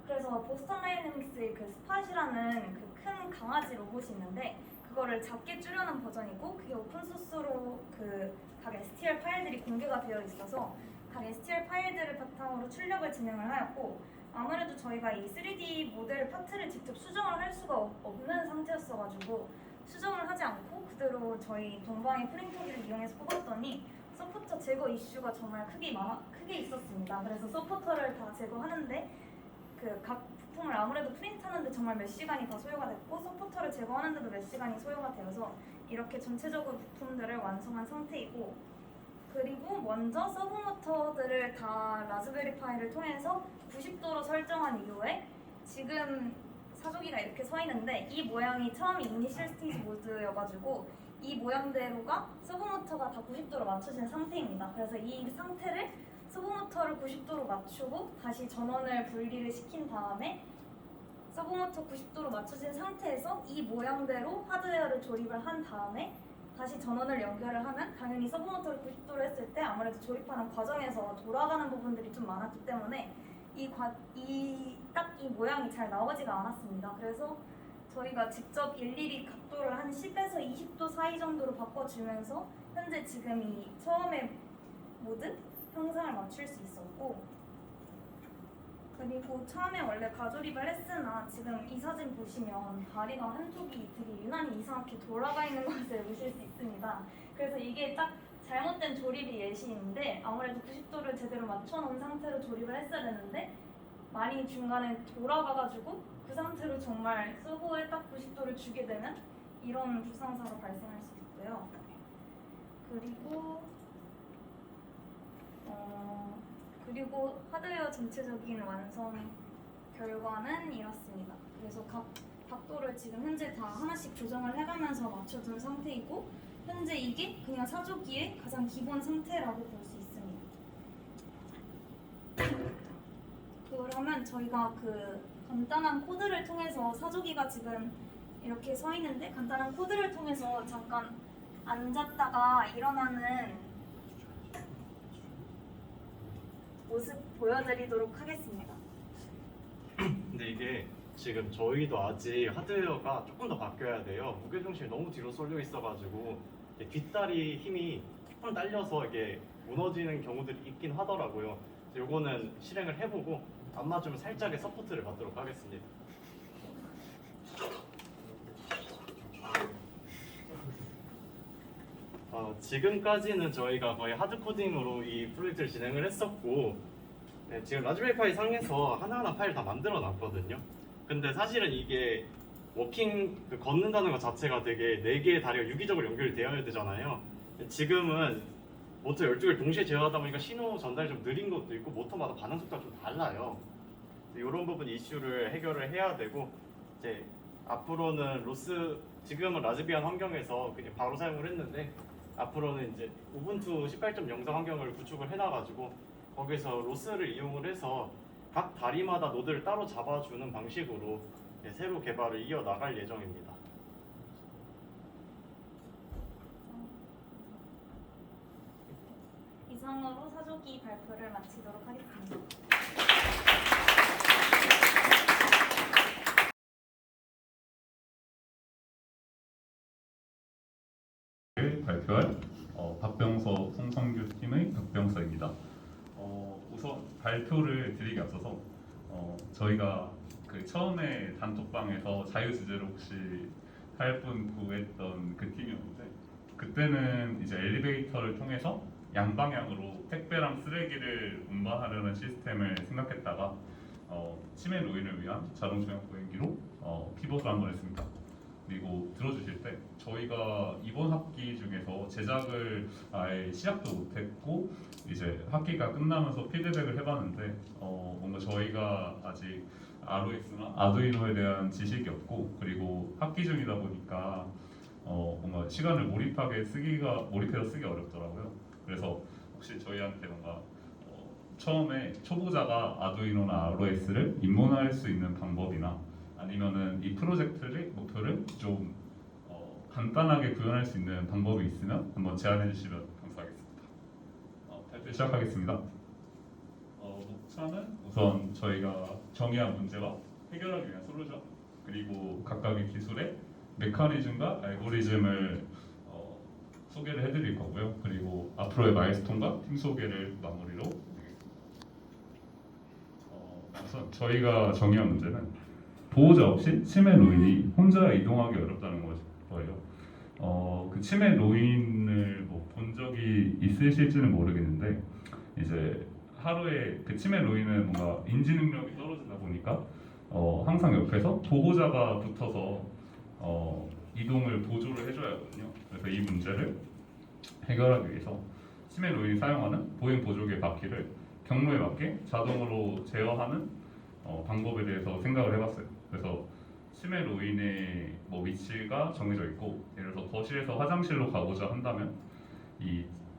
그래서 보스턴 다이내믹스의 그 스팟이라는 그 큰 강아지 로봇이 있는데 그거를 작게 줄여놓은 버전이고 그게 오픈 소스로 그 각 STL 파일들이 공개가 되어 있어서 각 STL 파일들을 바탕으로 출력을 진행을 하였고 아무래도 저희가 이 3D 모델 파트를 직접 수정을 할 수가 없는 상태였어가지고 수정을 하지 않고 그대로 저희 동방의 프린터기를 이용해서 뽑았더니 서포터 제거 이슈가 정말 크게 있었습니다. 그래서 서포터를 다 제거하는데 그 각 부품을 아무래도 프린트하는데 정말 몇 시간이 다 소요가 됐고 서포터를 제거하는데도 몇 시간이 소요가 되어서 이렇게 전체적으로 부품들을 완성한 상태이고 그리고 먼저 서브모터들을 다 라즈베리 파이를 통해서 90도로 설정한 이후에 지금 사조기가 이렇게 서 있는데 이 모양이 처음에 이니셜 스테이지 모드여가지고 이 모양대로가 서브모터가 다 90도로 맞춰진 상태입니다. 그래서 이 상태를 서브모터를 90도로 맞추고 다시 전원을 분리를 시킨 다음에 서브모터 90도로 맞춰진 상태에서 이 모양대로 하드웨어를 조립을 한 다음에 다시 전원을 연결을 하면 당연히 서브모터를 90도로 했을 때 아무래도 조립하는 과정에서 돌아가는 부분들이 좀 많았기 때문에 이 모양이 잘 나오지가 않았습니다. 그래서 저희가 직접 일일이 각도를 한 10에서 20도 사이 정도로 바꿔주면서 현재 지금 이 처음에 모드 형상을 맞출 수 있었고 그리고 처음에 원래 가조립을 했으나 지금 이 사진 보시면 다리가 한쪽이 되게 유난히 이상하게 돌아가 있는 것을 보실 수 있습니다. 그래서 이게 딱 잘못된 조립이 예시인데 아무래도 90도를 제대로 맞춰놓은 상태로 조립을 했어야 되는데 많이 중간에 돌아가가지고 그 상태로 정말 서버에 딱 90도를 주게 되면 이런 불상사가 발생할 수 있고요. 그리고 하드웨어 전체적인 완성 결과는 이렇습니다. 그래서 각 각도를 지금 현재 다 하나씩 조정을 해가면서 맞춰둔 상태이고 현재 이게 그냥 사조기의 가장 기본 상태라고 볼 수 있습니다. 그러면 저희가 그 간단한 코드를 통해서 사조기가 지금 이렇게 서 있는데 간단한 코드를 통해서 잠깐 앉았다가 일어나는 모습 보여드리도록 하겠습니다.
근데 이게 지금 저희도 아직 하드웨어가 조금 더 바뀌어야 돼요. 무게중심이 너무 뒤로 쏠려 있어가지고 이게 뒷다리 힘이 조금 딸려서 이게 무너지는 경우들이 있긴 하더라고요. 요거는 실행을 해보고 안 맞으면 살짝의 서포트를 받도록 하겠습니다. 지금까지는 저희가 거의 하드코딩으로 이 프로젝트를 진행을 했었고 네, 지금 라즈베리 파이 상에서 하나하나 파일 다 만들어 놨거든요. 근데 사실은 이게 걷는다는 것 자체가 되게 4개의 다리가 유기적으로 연결이 되어야 되잖아요. 지금은 모터 12개를 동시에 제어하다 보니까 신호 전달이 좀 느린 것도 있고 모터마다 반응 속도가 좀 달라요. 이런 부분 이슈를 해결을 해야 되고 이제 앞으로는 지금은 라즈비안 환경에서 그냥 바로 사용을 했는데 앞으로는 이제 우분투 18.0상 환경을 구축을 해놔가지고 거기서 로스를 이용을 해서 각 다리마다 노드를 따로 잡아주는 방식으로 새로 개발을 이어나갈 예정입니다.
이상으로 4조기 발표를 마치도록 하겠습니다.
발표할 박병서 송성규 팀의 박병서입니다. 우선 발표를 드리기 앞서서 저희가 그 처음에 단톡방에서 자유주제로 혹시 할 분 구했던 그 팀이었는데 그때는 이제 엘리베이터를 통해서 양방향으로 택배랑 쓰레기를 운반하려는 시스템을 생각했다가 치매 노인을 위한 자동 조향 보행기로 피벗을 한번 했습니다. 그리고 들어주실 때 저희가 이번 학기 중에서 제작을 아예 시작도 못했고 이제 학기가 끝나면서 피드백을 해봤는데 뭔가 저희가 아직 ROX나 아두이노에 대한 지식이 없고 그리고 학기 중이다 보니까 뭔가 시간을 몰입해서 쓰기 어렵더라고요. 그래서 혹시 저희한테 뭔가 처음에 초보자가 아두이노나 ROX를 입문할 수 있는 방법이나 아니면은 이 프로젝트의 목표를 좀 간단하게 구현할 수 있는 방법이 있으면 한번 제안해 주시면 감사하겠습니다. 발표 시작하겠습니다. 목차는 우선 저희가 정의한 문제와 해결하기 위한 솔루션 그리고 각각의 기술의 메커니즘과 알고리즘을 소개를 해드릴 거고요. 그리고 앞으로의 마일스톤과 팀 소개를 마무리로 드리겠습니다. 우선 저희가 정의한 문제는 보호자 없이 치매 노인이 혼자 이동하기 어렵다는 거예요. 그 치매 노인을 본 적이 있으실지는 모르겠는데 이제 하루에 그 치매 노인은 뭔가 인지 능력이 떨어지다 보니까 항상 옆에서 보호자가 붙어서 이동을 보조를 해줘야 하거든요. 그래서 이 문제를 해결하기 위해서 치매 노인이 사용하는 보행 보조개 바퀴를 경로에 맞게 자동으로 제어하는 방법에 대해서 생각을 해봤어요. 그래서 치매 노인의 위치가 정해져 있고 예를 들어서 거실에서 화장실로 가고자 한다면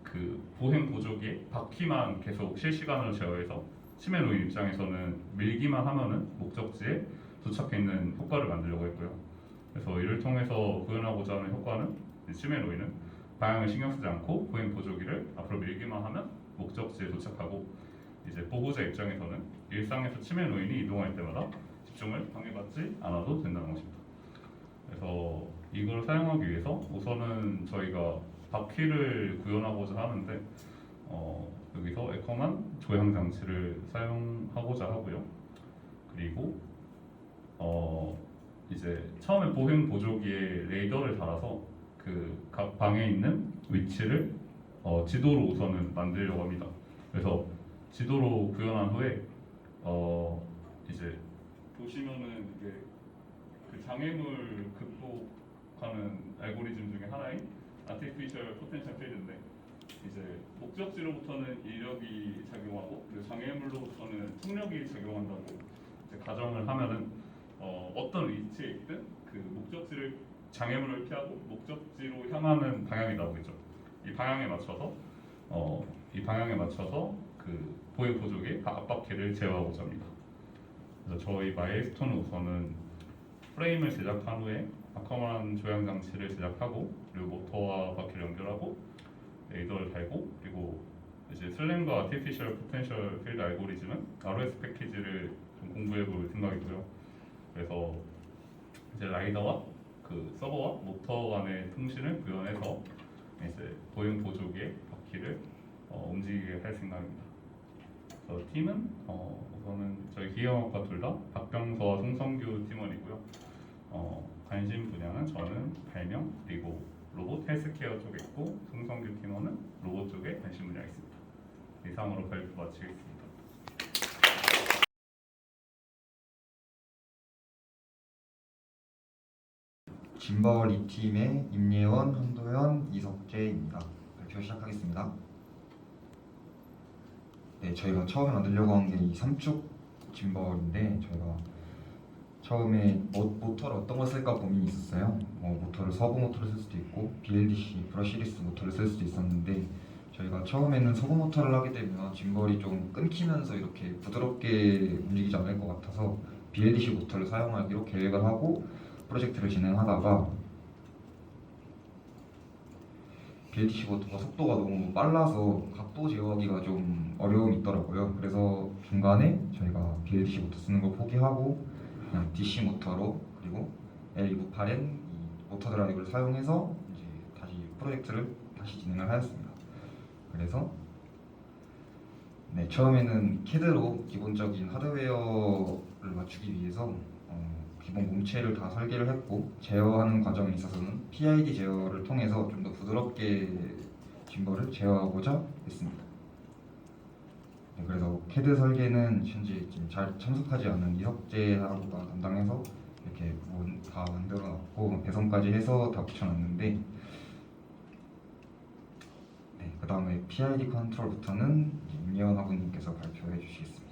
그 보행 보조기에 바퀴만 계속 실시간으로 제어해서 치매 노인 입장에서는 밀기만 하면은 목적지에 도착해 있는 효과를 만들려고 했고요. 그래서 이를 통해서 구현하고자 하는 효과는 치매 노인은 방향을 신경 쓰지 않고 보행 보조기를 앞으로 밀기만 하면 목적지에 도착하고 이제 보호자 입장에서는 일상에서 치매 노인이 이동할 때마다 집중을 방해받지 않아도 된다는 것입니다. 그래서 이걸 사용하기 위해서 우선은 저희가 바퀴를 구현하고자 하는데 여기서 에커만 조향 장치를 사용하고자 하고요. 그리고 이제 처음에 보행 보조기에 레이더를 달아서 그 각 방에 있는 위치를 지도로 우선은 만들려고 합니다. 그래서 지도로 구현한 후에 이제 보시면은 이게 그 장애물 극복하는 알고리즘 중에 하나인 Artificial Potential Field인데 이제 목적지로부터는 인력이 작용하고 그리고 장애물로부터는 속력이 작용한다고 이제 가정을 하면은 어떤 위치에 있든 그 목적지를 장애물을 피하고 목적지로 향하는 방향이 나오겠죠. 이 방향에 맞춰서 그 보행 보조기 앞바퀴를 제어하고자 합니다. 그래서 저희 마일스톤은 우선은 프레임을 제작한 후에 아커만 조향 장치를 제작하고 그리고 모터와 바퀴를 연결하고 레이더를 달고 그리고 이제 슬램과 아티피셜 포텐셜 필드 알고리즘은 ROS 패키지를 좀 공부해볼 생각이고요. 그래서 이제 라이더와 그 서버와 모터 간의 통신을 구현해서 이제 보행 보조기의 바퀴를 움직이게 할 생각입니다. 그래서 팀은 우선은 저희 기계공학과 둘 다 박병서와 송성규 팀원이고요. 관심 분야는 저는 발명 그리고 로봇 헬스케어 쪽에 있고 송성규 팀원은 로봇 쪽에 관심 분야가 있습니다. 이상으로 발표 마치겠습니다.
짐벌 2팀의 임예원, 한도현, 이석재입니다. 발표 시작하겠습니다. 네, 저희가 처음에 만들려고 한 게 이 삼축 짐벌인데 저희가 처음에 모터를 어떤 걸 쓸까 고민이 있었어요. 모터를 서브 모터를 쓸 수도 있고 BLDC, 브러시리스 모터를 쓸 수도 있었는데 저희가 처음에는 서브 모터를 하게 되면 짐벌이 좀 끊기면서 이렇게 부드럽게 움직이지 않을 것 같아서 BLDC 모터를 사용하기로 계획을 하고 프로젝트를 진행하다가 BLDC 모터가 속도가 너무 빨라서 각도 제어하기가 좀 어려움이 있더라고요. 그래서 중간에 저희가 BLDC 모터 쓰는 걸 포기하고 그냥 DC 모터로 그리고 L298N 이 모터 드라이브를 사용해서 이제 다시 프로젝트를 다시 진행을 하였습니다. 그래서 네, 처음에는 CAD로 기본적인 하드웨어를 맞추기 위해서 기본 몸체를 다 설계를 했고 제어하는 과정에 있어서는 PID 제어를 통해서 좀 더 부드럽게 짐벌을 제어하고자 했습니다. 네, 그래서 CAD 설계는 현재 지금 잘 참석하지 않은 이석재하고가 담당해서 이렇게 다 만들어놨고 배선까지 해서 다 붙여놨는데 네, 그 다음에 PID 컨트롤부터는 임예원 학우님께서 발표해 주시겠습니다.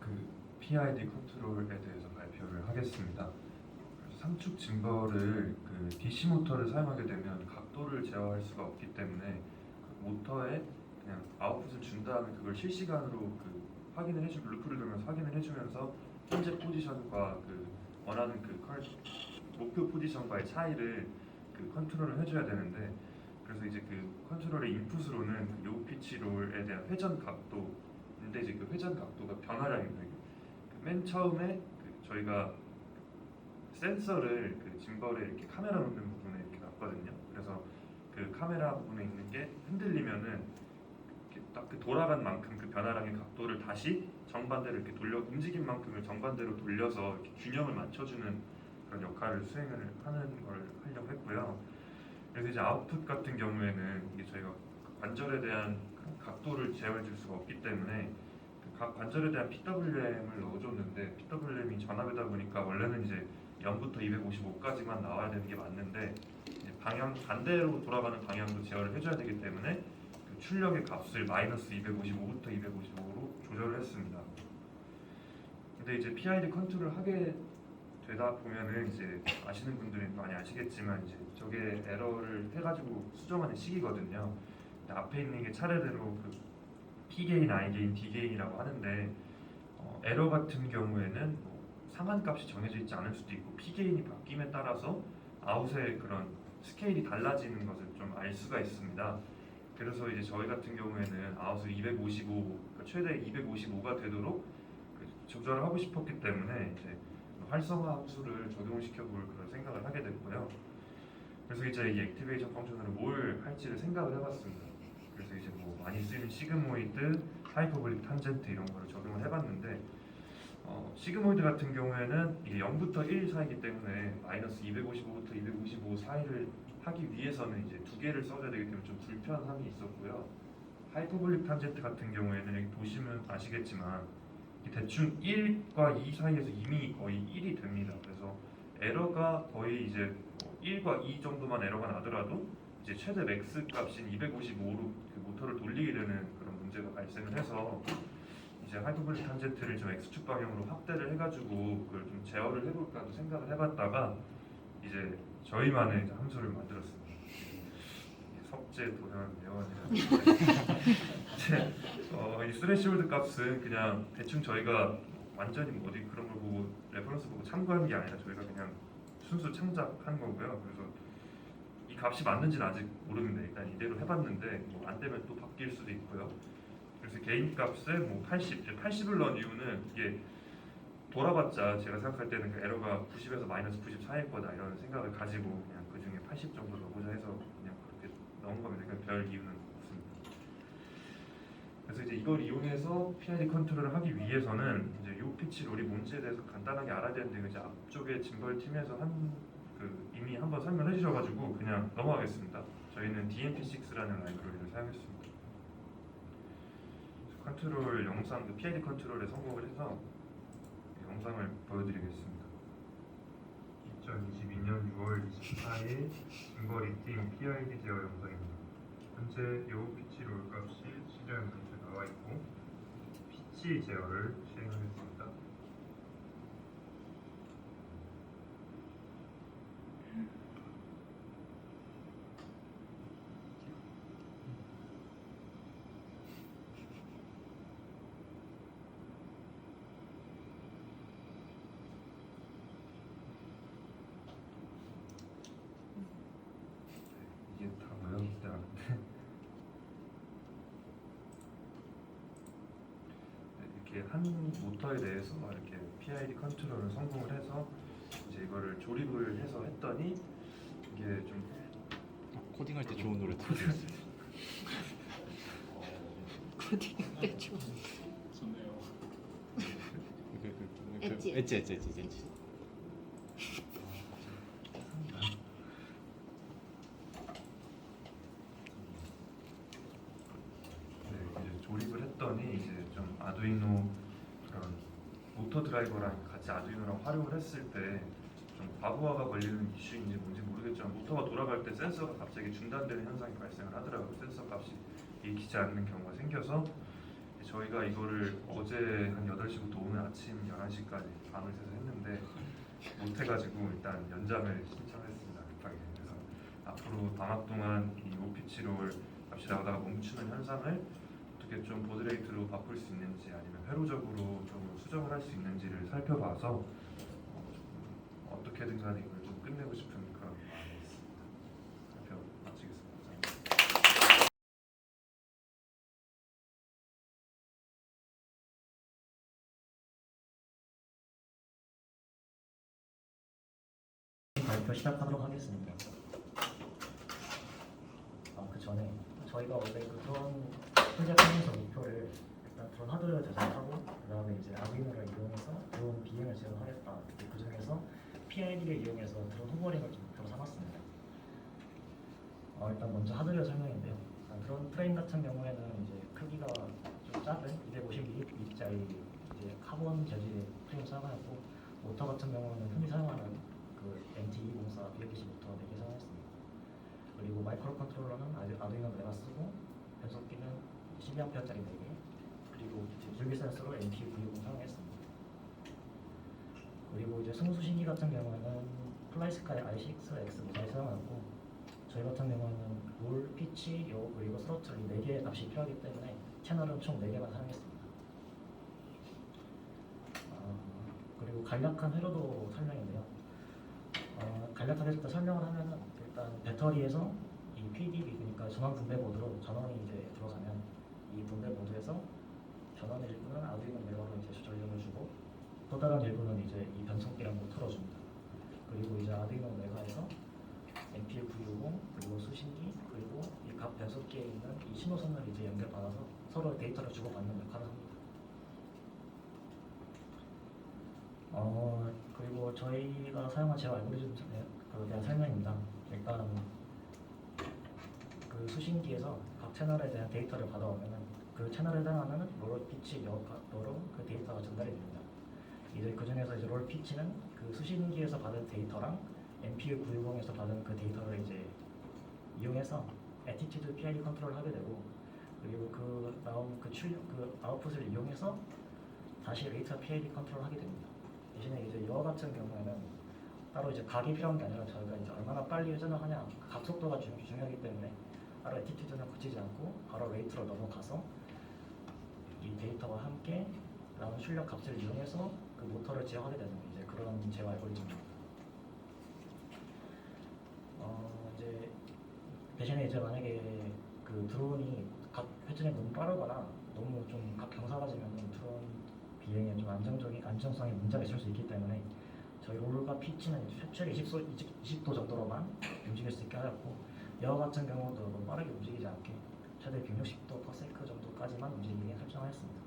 그 PID 컨트롤에 대해서 발표를 하겠습니다. 상축 짐벌을 그 DC 모터를 사용하게 되면 각도를 제어할 수가 없기 때문에 그 모터에 그냥 아웃풋을 준 다음에 그걸 실시간으로 그 확인을 해주고 루프를 돌면서 확인을 해주면서 현재 포지션과 그 원하는 그 목표 포지션과의 차이를 그 컨트롤을 해줘야 되는데 그래서 이제 그 컨트롤의 인풋으로는 그 요 피치 롤에 대한 회전 각도인데 이제 그 회전 각도가 변화량입니다. 그맨 처음에 그 저희가 센서를 그 짐벌에 이렇게 카메라 놓는 부분에 이렇게 놨거든요. 그래서 그 카메라 부분에 있는 게 흔들리면은 딱 그 돌아간 만큼 그 변화량의 각도를 다시 정반대로 이렇게 돌려 움직인 만큼을 정반대로 돌려서 이렇게 균형을 맞춰주는 그런 역할을 수행을 하는 걸 하려고 했고요. 그래서 이제 아웃풋 같은 경우에는 이게 저희가 관절에 대한 각도를 제어해 줄 수가 없기 때문에 각 관절에 대한 PWM을 넣어줬는데 PWM이 전압이다 보니까 원래는 이제 0부터 255까지만 나와야 되는 게 맞는데 이제 방향 반대로 돌아가는 방향도 제어를 해줘야 되기 때문에 그 출력의 값을 마이너스 255부터 255로 조절을 했습니다. 근데 이제 PID 컨트롤을 하게 되다 보면은 이제 아시는 분들은 많이 아시겠지만 이제 저게 에러를 해가지고 수정하는 시기거든요. 근데 앞에 있는 게 차례대로 그 P 게인, I 게인, D 게인이라고 하는데 에러 같은 경우에는 뭐 상한값이 정해져 있지 않을 수도 있고 P 게인이 바뀜에 따라서 아웃의 그런 스케일이 달라지는 것을 좀 알 수가 있습니다. 그래서 이제 저희 같은 경우에는 아웃을 255, 그러니까 최대 255가 되도록 조절을 하고 싶었기 때문에 이제 활성화 함수를 적용시켜 볼 그런 생각을 하게 됐고요. 그래서 이제 이 액티베이션 펑션으로 뭘 할지를 생각을 해봤습니다. 그래서 이제 뭐 많이 쓰이는 시그모이드, 하이퍼볼릭 탄젠트 이런 거를 적용을 해봤는데 시그모이드 같은 경우에는 이게 0부터 1 사이기 때문에 마이너스 255부터 255 사이를 하기 위해서는 이제 두 개를 써줘야 되기 때문에 좀 불편함이 있었고요. 하이퍼볼릭 탄젠트 같은 경우에는 여기 보시면 아시겠지만 대충 1과 2 사이에서 이미 거의 1이 됩니다. 그래서 에러가 거의 이제 1과 2 정도만 에러가 나더라도 이제 최대 맥스 값인 255로 그 모터를 돌리게 되는 그런 문제가 발생을 해서 이제 하이퍼볼릭 탄젠트를 좀 X축 방향으로 확대를 해가지고 그걸 좀 제어를 해볼까도 생각을 해봤다가 이제 저희만의 이제 함수를 만들었습니다. 석재 도전 예원이라는 이 스레시홀드 값은 그냥 대충 저희가 완전히 뭐 어디 그런 걸 보고 레퍼런스 보고 참고하는 게 아니라 저희가 그냥 순수 창작한 거고요. 그래서 이 값이 맞는지는 아직 모르는데 일단 이대로 해봤는데 뭐 안 되면 또 바뀔 수도 있고요. 그래서 개인 값에 뭐 80, 80을 넣은 이유는 이게 돌아봤자 제가 생각할 때는 그 에러가 90에서 마이너스 90 사이일 거다 이런 생각을 가지고 그냥 그 중에 80 정도 넣어보자 해서 그냥 그렇게 넣은 겁니다. 그러니까 별 이유는 없습니다. 그래서 이제 이걸 이용해서 PID 컨트롤을 하기 위해서는 이제 요 피치 롤이 뭔지에 대해서 간단하게 알아야 되는데 이제 앞쪽에 짐벌 팀에서 이미 한번 설명해 주셔가지고 그냥 넘어가겠습니다. 저희는 DMP6라는 라이브러리를 사용했습니다. 컨트롤 영상, 그 PID 컨트롤에 성공을 해서 영상을 보여드리겠습니다. 2022년 6월 24일 짐벌 이팀 PID 제어 영상입니다. 현재 요 피치 롤 값이 실현 문제 나와 있고 피치 제어를 시행하겠습니다. 한 모터에 대해서 이렇게 PID 컨트롤을 성공을 해서 이제 이거를 조립을 해서 했더니 이게 좀
코딩할 때 좋은 노래 들어줬어요.
코딩 때죠.
좋네요.
엣지.
네, 이제 조립을 했더니 이제 좀 아두이노 그런 모터 드라이버랑 같이 아두이노랑 활용을 했을 때 좀 과부하가 걸리는 이슈인지 뭔지 모르겠지만 모터가 돌아갈 때 센서가 갑자기 중단되는 현상이 발생을 하더라고요. 센서 값이 읽히지 않는 경우가 생겨서 저희가 이거를 어제 한 8시부터 오늘 아침 11시까지 밤을 새서 했는데 못해가지고 일단 연장을 신청했습니다. 급하게. 그래서 앞으로 방학 동안 이 오피치롤 값이 나오다가 멈추는 현상을 어떻게 좀 보드레이트로 바꿀 수 있는지 아니면 회로적으로 좀 수정을 할 수 있는지를 살펴봐서 어떻게든 간에 이걸 좀 끝내고 싶은 그런 마음이 있습니다. 발표 마치겠습니다. 감사합니다.
발표 시작하도록 하겠습니다. 그 전에 저희가 원래 그 드론 프로젝트에서 목표를 일단 드론 하드웨어 제작하고 그 다음에 이제 아두이노를 이용해서 드론 비행을 제어하겠다. 그 중에서 PID를 이용해서 드론 호버링을 좀 목표로 삼았습니다. 일단 먼저 하드웨어 설명인데요. 드론 프레임 같은 경우에는 이제 크기가 좀 작은 250mm짜리 이제 카본 재질의 프레임 사용하였고 모터 같은 경우는 흔히 사용하는 그 MT204 BLDC 모터 4개 사용했습니다. 그리고 마이크로 컨트롤러는 아두이노 내가 쓰고 변속기는 12A짜리 4개 그리고 줄기 센서로 MT920 사용했습니다. 그리고 이제 승수신기 같은 경우에는 플라이스카이 i6X 모델 사용하고 저희 같은 경우는 롤, 피치, 요 그리고 스로틀 이 4개의 값이 필요하기 때문에 채널은 총 4개만 사용했습니다. 그리고 간략한 회로도 설명인데요. 간략하게 일단 설명을 하면은 일단 배터리에서 이 PDB 그러니까 전원 분배 보드로 전원이 이제 들어가면 이 분배 보드에서 전원 일부는 아두이노 메가로 이제 전력을 주고 또 다른 일부는 이제 이 변속기랑 모터로 줍니다. 그리고 이제 아두이노 메가에서 MPU920 그리고 수신기 그리고 이 각 변속기에 있는 이 신호선을 이제 연결받아서 서로 데이터를 주고받는 역할을 합니다. 그리고 저희가 사용한 제어 알고리즘에 대한 설명입니다. 일단 그 수신기에서 각 채널에 대한 데이터를 받아오면은 그 채널에 해당하는 롤 피치 여 각도로 그 데이터가 전달이 됩니다. 이제 그 중에서 이제 롤 피치는 그 수신기에서 받은 데이터랑 MPU 910에서 받은 그 데이터를 이제 이용해서 애티튜드 PID 컨트롤을 하게 되고 그리고 그 나온 그 출력 그 아웃풋을 이용해서 다시 레이터 PID 컨트롤을 하게 됩니다. 대신에 이제 여 같은 경우에는 따로 이제 각이 필요한 게 아니라 저희가 이제 얼마나 빨리 회전을 하냐 각 속도가 중요하기 때문에 따로 애티튜드는 고치지 않고 바로 레이트로 넘어가서 이 데이터와 함께 나온 출력 값을 이용해서 그 모터를 제어하게 되는 이제 그런 제어 알고리즘입니다. 이제 대신에 이제 만약에 그 드론이 각 회전이 너무 빠르거나 너무 좀 각 경사가 지면 드론 비행에 좀 안정성에 문제가 있을 수 있기 때문에 저희 롤과 피치는 최대 20도 정도로만 움직일 수 있게 하였고 여 같은 경우도 너무 빠르게 움직이지 않게 최대 160도 퍼세크 정도까지만 움직이게 설정하였습니다.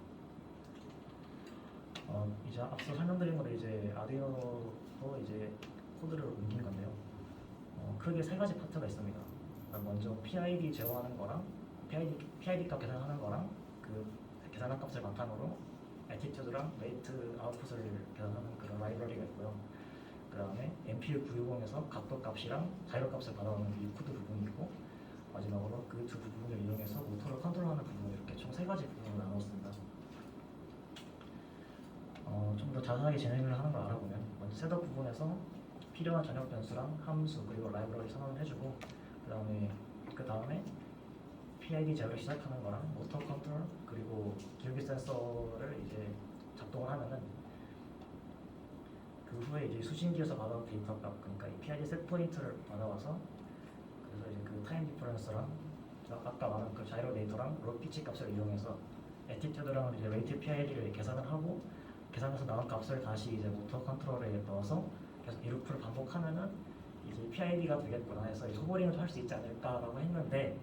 이제 앞서 설명드린 거로 이제 아두이노로 이제 코드를 옮긴 건데요. 크게 3가지 파트가 있습니다. 먼저 PID 제어하는 거랑 PID 값 계산하는 거랑 그 계산한 값을 바탕으로 애티튜드랑 레이트 아웃풋을 계산하는 그런 라이브러리가 있고요. 그 다음에 MPU 960에서 각도 값이랑 자이로 값을 받아오는 이 코드 부분이 있고 마지막으로 그 두 부분을 이용해서 모터를 컨트롤하는 부분을 이렇게 총 3가지 부분으로 나눴습니다. 좀 더 자세하게 진행을 하는 걸 알아보면 먼저 셋업 부분에서 필요한 전역 변수랑 함수 그리고 라이브러리 선언을 해주고 그 다음에 PID 제어를 시작하는 거랑 모터 컨트롤 그리고 기울기 센서를 이제 작동을 하면은 그 후에 이제 수신기에서 받아온 데이터 값 그러니까 이 PID 셋 포인트를 받아와서 그래서 이제 그 타임 디퍼런스랑 아까 말한 그 자이로 데이터랑 롤 피치 값을 이용해서 애티튜드랑 이제 웨이트 PID를 계산을 하고 계산해서 나온 값을 다시 이제 모터 컨트롤에 넣어서 계속 이 루프를 반복하면은 이제 PID가 되겠구나 해서 이제 호버링을 할 수 있지 않을까라고 했는데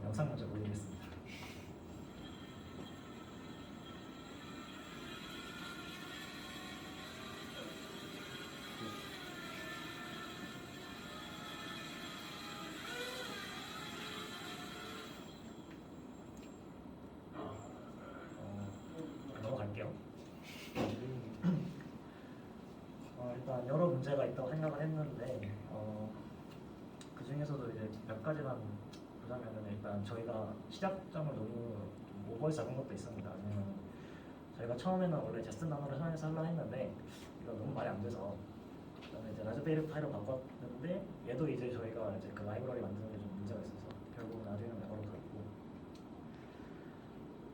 영상 먼저 보여드리겠습니다. 넘어갈게요. 일단 여러 문제가 있다고 생각을 했는데 그 중에서도 이제 몇 가지만 보자면은 일단 저희가 시작점을 너무 좀 오버해서 잡은 것도 있습니다. 왜냐면 저희가 처음에는 원래 제스 단어를 사용해서 하려 했는데 이거 너무 말이 안 돼서 그다음에 이제 라즈베리 파이로 바꿨는데 얘도 이제 저희가 이제 그 라이브러리 만드는 게 좀 문제가 있어서 결국은 아두이노 메모로 갔고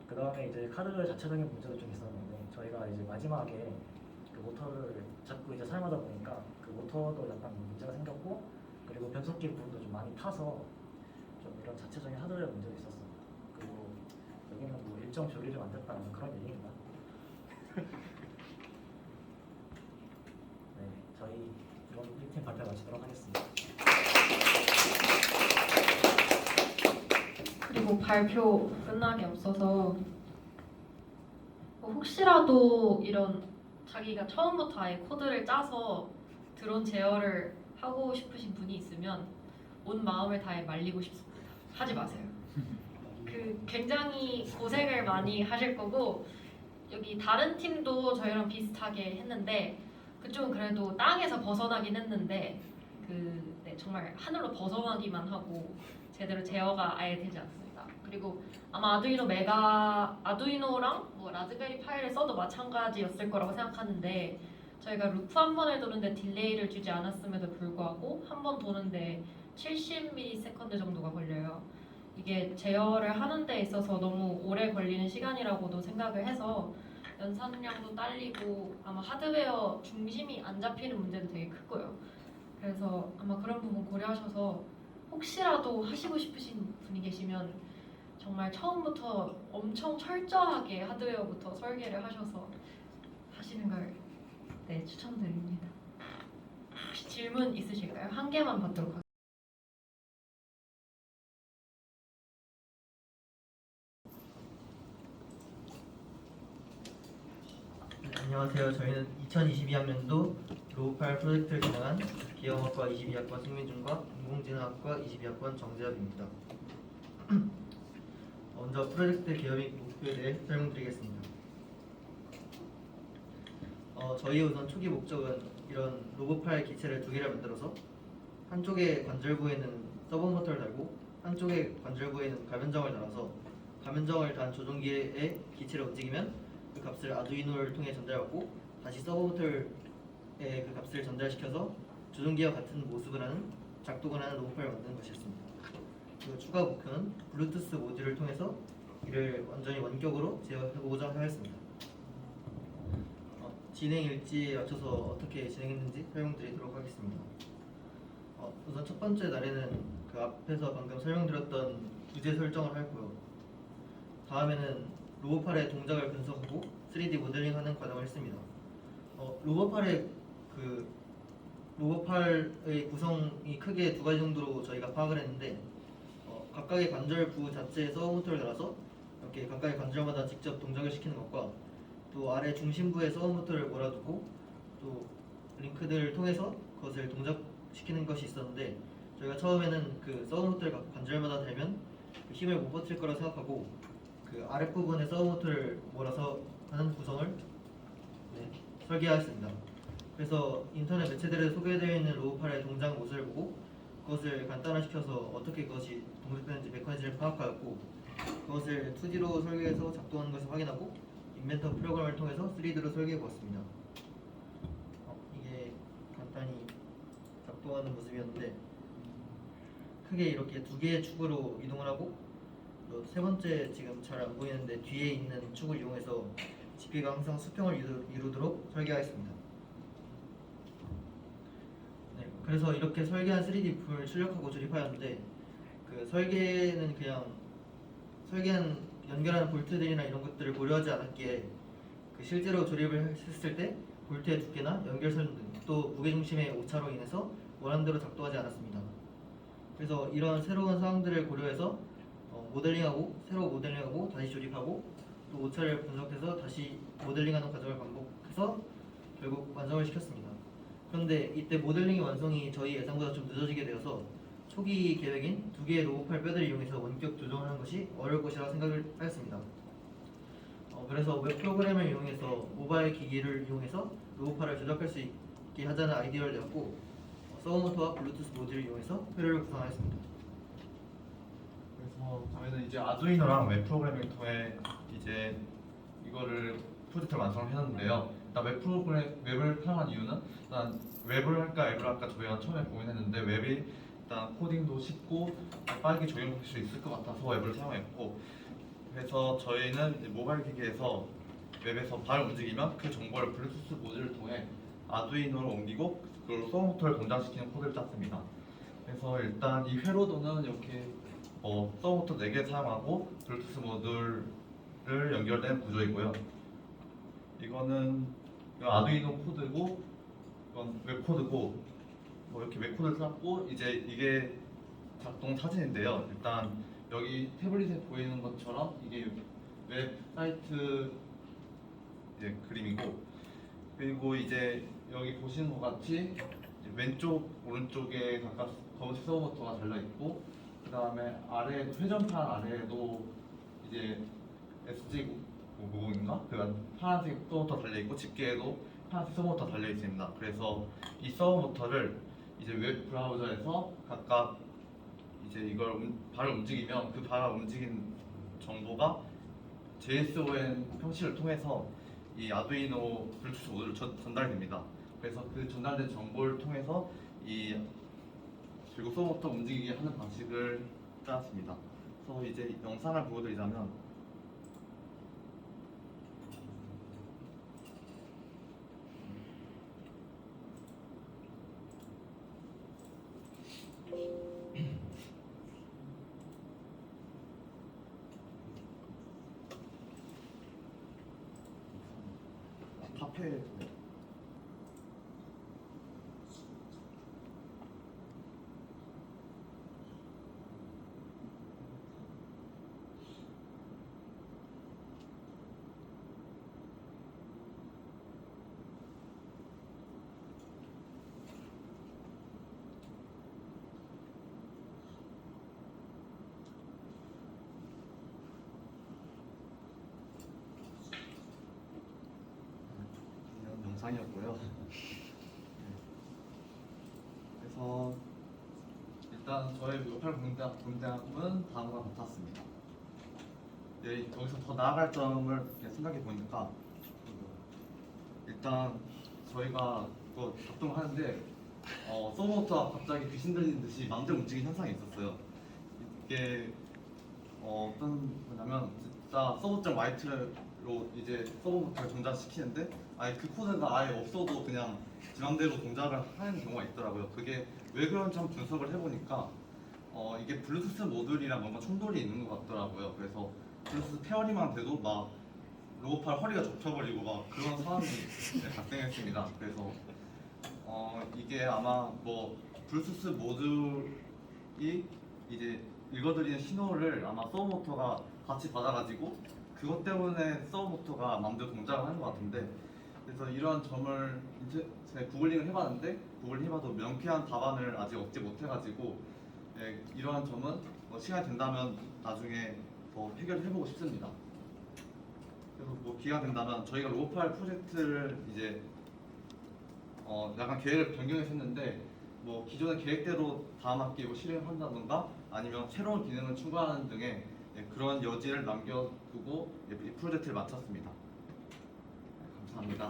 그 다음에 이제 카드 자체적인 문제도 좀 있었는데 저희가 이제 마지막에 그 모터를 자꾸 이제 사용하다 보니까 그 모터도 약간 문제가 생겼고 그리고 변속기 부분도 좀 많이 타서 좀 이런 자체적인 하드웨어 문제도 있었습니다. 그리고 여기는 뭐 일정 조리를 만들었다는 그런 얘기입니다. 네, 저희 이번 1팀 발표 마치도록 하겠습니다.
그리고 발표 끝나기 앞서서 혹시라도 이런 자기가 처음부터 아예 코드를 짜서 드론 제어를 하고 싶으신 분이 있으면 온 마음을 다해 말리고 싶습니다. 하지 마세요. 그 굉장히 고생을 많이 하실 거고 여기 다른 팀도 저희랑 비슷하게 했는데 그쪽은 그래도 땅에서 벗어나긴 했는데 네, 정말 하늘로 벗어나기만 하고 제대로 제어가 아예 되지 않습니다. 그리고 아마 아두이노랑 뭐 라즈베리 파이를 써도 마찬가지였을 거라고 생각하는데 저희가 루프 한 번을 도는데 딜레이를 주지 않았음에도 불구하고 한 번 도는데 70ms 정도가 걸려요. 이게 제어를 하는 데 있어서 너무 오래 걸리는 시간이라고도 생각을 해서 연산량도 딸리고 아마 하드웨어 중심이 안 잡히는 문제도 되게 클 거예요. 그래서 아마 그런 부분 고려하셔서 혹시라도 하시고 싶으신 분이 계시면 정말 처음부터 엄청 철저하게 하드웨어부터 설계를 하셔서 하시는 걸 네, 추천드립니다. 혹시 질문 있으실까요? 한 개만 받도록 하겠습니다.
안녕하세요. 저희는 2022학년도 로우8 프로젝트를 진행한 기형학과 22학번 승민준과 인공지능학과 22학번 정재엽입니다. 먼저 프로젝트 개요 및 목표에 대해 설명드리겠습니다. 저희의 우선 초기 목적은 이런 로봇팔 기체를 두 개를 만들어서 한쪽의 관절부에는 서버 모터를 달고 한쪽의 관절부에는 가변정을 달아서 가변정을 단 조종기에 기체를 움직이면 그 값을 아두이노를 통해 전달받고 다시 서버 모터에 그 값을 전달시켜서 조종기와 같은 모습을 하는 작동을 하는 로봇팔을 만드는 것이었습니다. 그리고 추가 목표는 블루투스 모듈을 통해서 이를 완전히 원격으로 제어해보고자 하였습니다. 진행 일지에 맞춰서 어떻게 진행했는지 설명드리도록 하겠습니다. 우선 첫 번째 날에는 그 앞에서 방금 설명드렸던 부재 설정을 하였고요. 다음에는 로봇팔의 동작을 분석하고 3D 모델링하는 과정을 했습니다. 로봇팔의 구성이 크게 두 가지 정도로 저희가 파악을 했는데 각각의 관절부 자체에 서버 모터를 달아서 이렇게 각각의 관절마다 직접 동작을 시키는 것과 또 아래 중심부에 서버 모터를 몰아두고 또 링크들을 통해서 그것을 동작시키는 것이 있었는데 저희가 처음에는 그 서버 모터를 각 관절마다 달면 그 힘을 못 버틸 거라 생각하고 그 아랫부분에 서버 모터를 몰아서 하는 구성을 설계하였습니다. 그래서 인터넷 매체들에 소개되어 있는 로봇팔의 동작 모습을 보고 그것을 간단화시켜서 어떻게 그것이 동작되는지 메커니즘을 파악하였고 그것을 2D로 설계해서 작동하는 것을 확인하고 인벤터 프로그램을 통해서 3D로 설계해 보았습니다. 이게 간단히 작동하는 모습이었는데 크게 이렇게 두 개의 축으로 이동을 하고 또 세 번째 지금 잘 안 보이는데 뒤에 있는 축을 이용해서 집게가 항상 수평을 이루도록 설계하였습니다. 그래서 이렇게 설계한 3D 부품을 출력하고 조립하였는데 그 설계는 그냥 설계한 연결하는 볼트들이나 이런 것들을 고려하지 않았기에 그 실제로 조립을 했을 때 볼트의 두께나 연결선 등 또 무게중심의 오차로 인해서 원하는 대로 작동하지 않았습니다. 그래서 이런 새로운 사항들을 고려해서 새로 모델링하고 다시 조립하고 또 오차를 분석해서 다시 모델링하는 과정을 반복해서 결국 완성을 시켰습니다. 그런데 이때 모델링의 완성이 저희 예상보다 좀 늦어지게 되어서 초기 계획인 2개의 로봇팔 뼈들을 이용해서 원격 조정하는 것이 어려울 것이라 생각을 하였습니다. 그래서 웹 프로그램을 이용해서 모바일 기기를 이용해서 로봇팔을 조작할 수 있게 하자는 아이디어를 내었고 서브모터와 블루투스 모듈을 이용해서 회로를 구성하였습니다.
그래서 저희는 이제 아두이노랑 웹 프로그래밍을 통해 이제 이거를 프로젝트를 완성했는데요. 일단 웹을 사용한 이유는 일단 웹을 할까 앱을 할까 저희가 처음에 고민했는데 웹이 일단 코딩도 쉽고 빠르게 적용할 수 있을 것 같아서 웹을 사용했고, 그래서 저희는 이제 모바일 기기에서 웹에서 발을 움직이면 그 정보를 블루투스 모듈을 통해 아두이노로 옮기고 그걸로 서브모터를 동작시키는 코드를 짰습니다. 그래서 일단 이 회로도는 이렇게 서브모터 4개 사용하고 블루투스 모듈을 연결된 구조이고요. 이거는 아두이노 코드고 이건 웹 코드고 이렇게 웹 코드를 짰고 이제 이게 작동 사진인데요. 일단 여기 태블릿에 보이는 것처럼 이게 웹사이트 그림이고, 그리고 이제 여기 보시는 것 같이 왼쪽 오른쪽에 각각 검은색 서브모터가 달려 있고, 그 다음에 아래 회전판 아래에도 이제 SG590인가? 그 파란색 서브모터 달려 있고 집게에도 파란색 서브모터 달려 있습니다. 그래서 이 서브모터를 이제 웹 브라우저에서 각각 이제 이걸 발을 움직이면 그 발을 움직인 정보가 JSON 형식을 통해서 이 아두이노 블루투스 모듈로 전달됩니다. 그래서 그 전달된 정보를 통해서 이 그리고 서브모터 움직이게 하는 방식을 짜왔습니다. 그래서 이제 영상을 보여드리자면 카페 이런 영상이었고요. 그래서 일단 저의 로컬 공략은 다음과 같았습니다. 여기서 더 나아갈 점을 이렇게 생각해 보니까 일단 저희가 그거 작동을 하는데 서브모터가 갑자기 귀신 들리는 듯이 마음대로 움직이는 현상이 있었어요. 이게 어떤 거냐면 진짜 서브.yt로 이제 서브모터를 동작시키는데 아예 그 코드가 아예 없어도 그냥 제 맘대로 동작을 하는 경우가 있더라고요. 그게 왜 그런지 한번 분석을 해보니까 이게 블루투스 모듈이랑 뭔가 충돌이 있는 것 같더라고요. 그래서 블루투스 페어링만 돼도 막 로봇팔 허리가 접혀버리고 막 그런 상황이 발생했습니다. 그래서 이게 아마 뭐 블루투스 모듈이 이제 읽어드리는 신호를 아마 서브모터가 같이 받아가지고 그것 때문에 서브모터가 마음대로 동작을 하는 것 같은데, 그래서 이런 점을 이제 제가 구글링을 해봤는데 구글링 해봐도 명쾌한 답안을 아직 얻지 못해가지고 이러한 점은 시간이 된다면 나중에 더 해결해보고 싶습니다. 그래서 뭐 기회가 된다면 저희가 로봇팔 프로젝트를 이제 약간 계획을 변경해서 했는데 뭐 기존의 계획대로 다음 학기에 이거 실행한다던가 아니면 새로운 기능을 추가하는 등의 그런 여지를 남겨두고 이 프로젝트를 마쳤습니다. 감사합니다.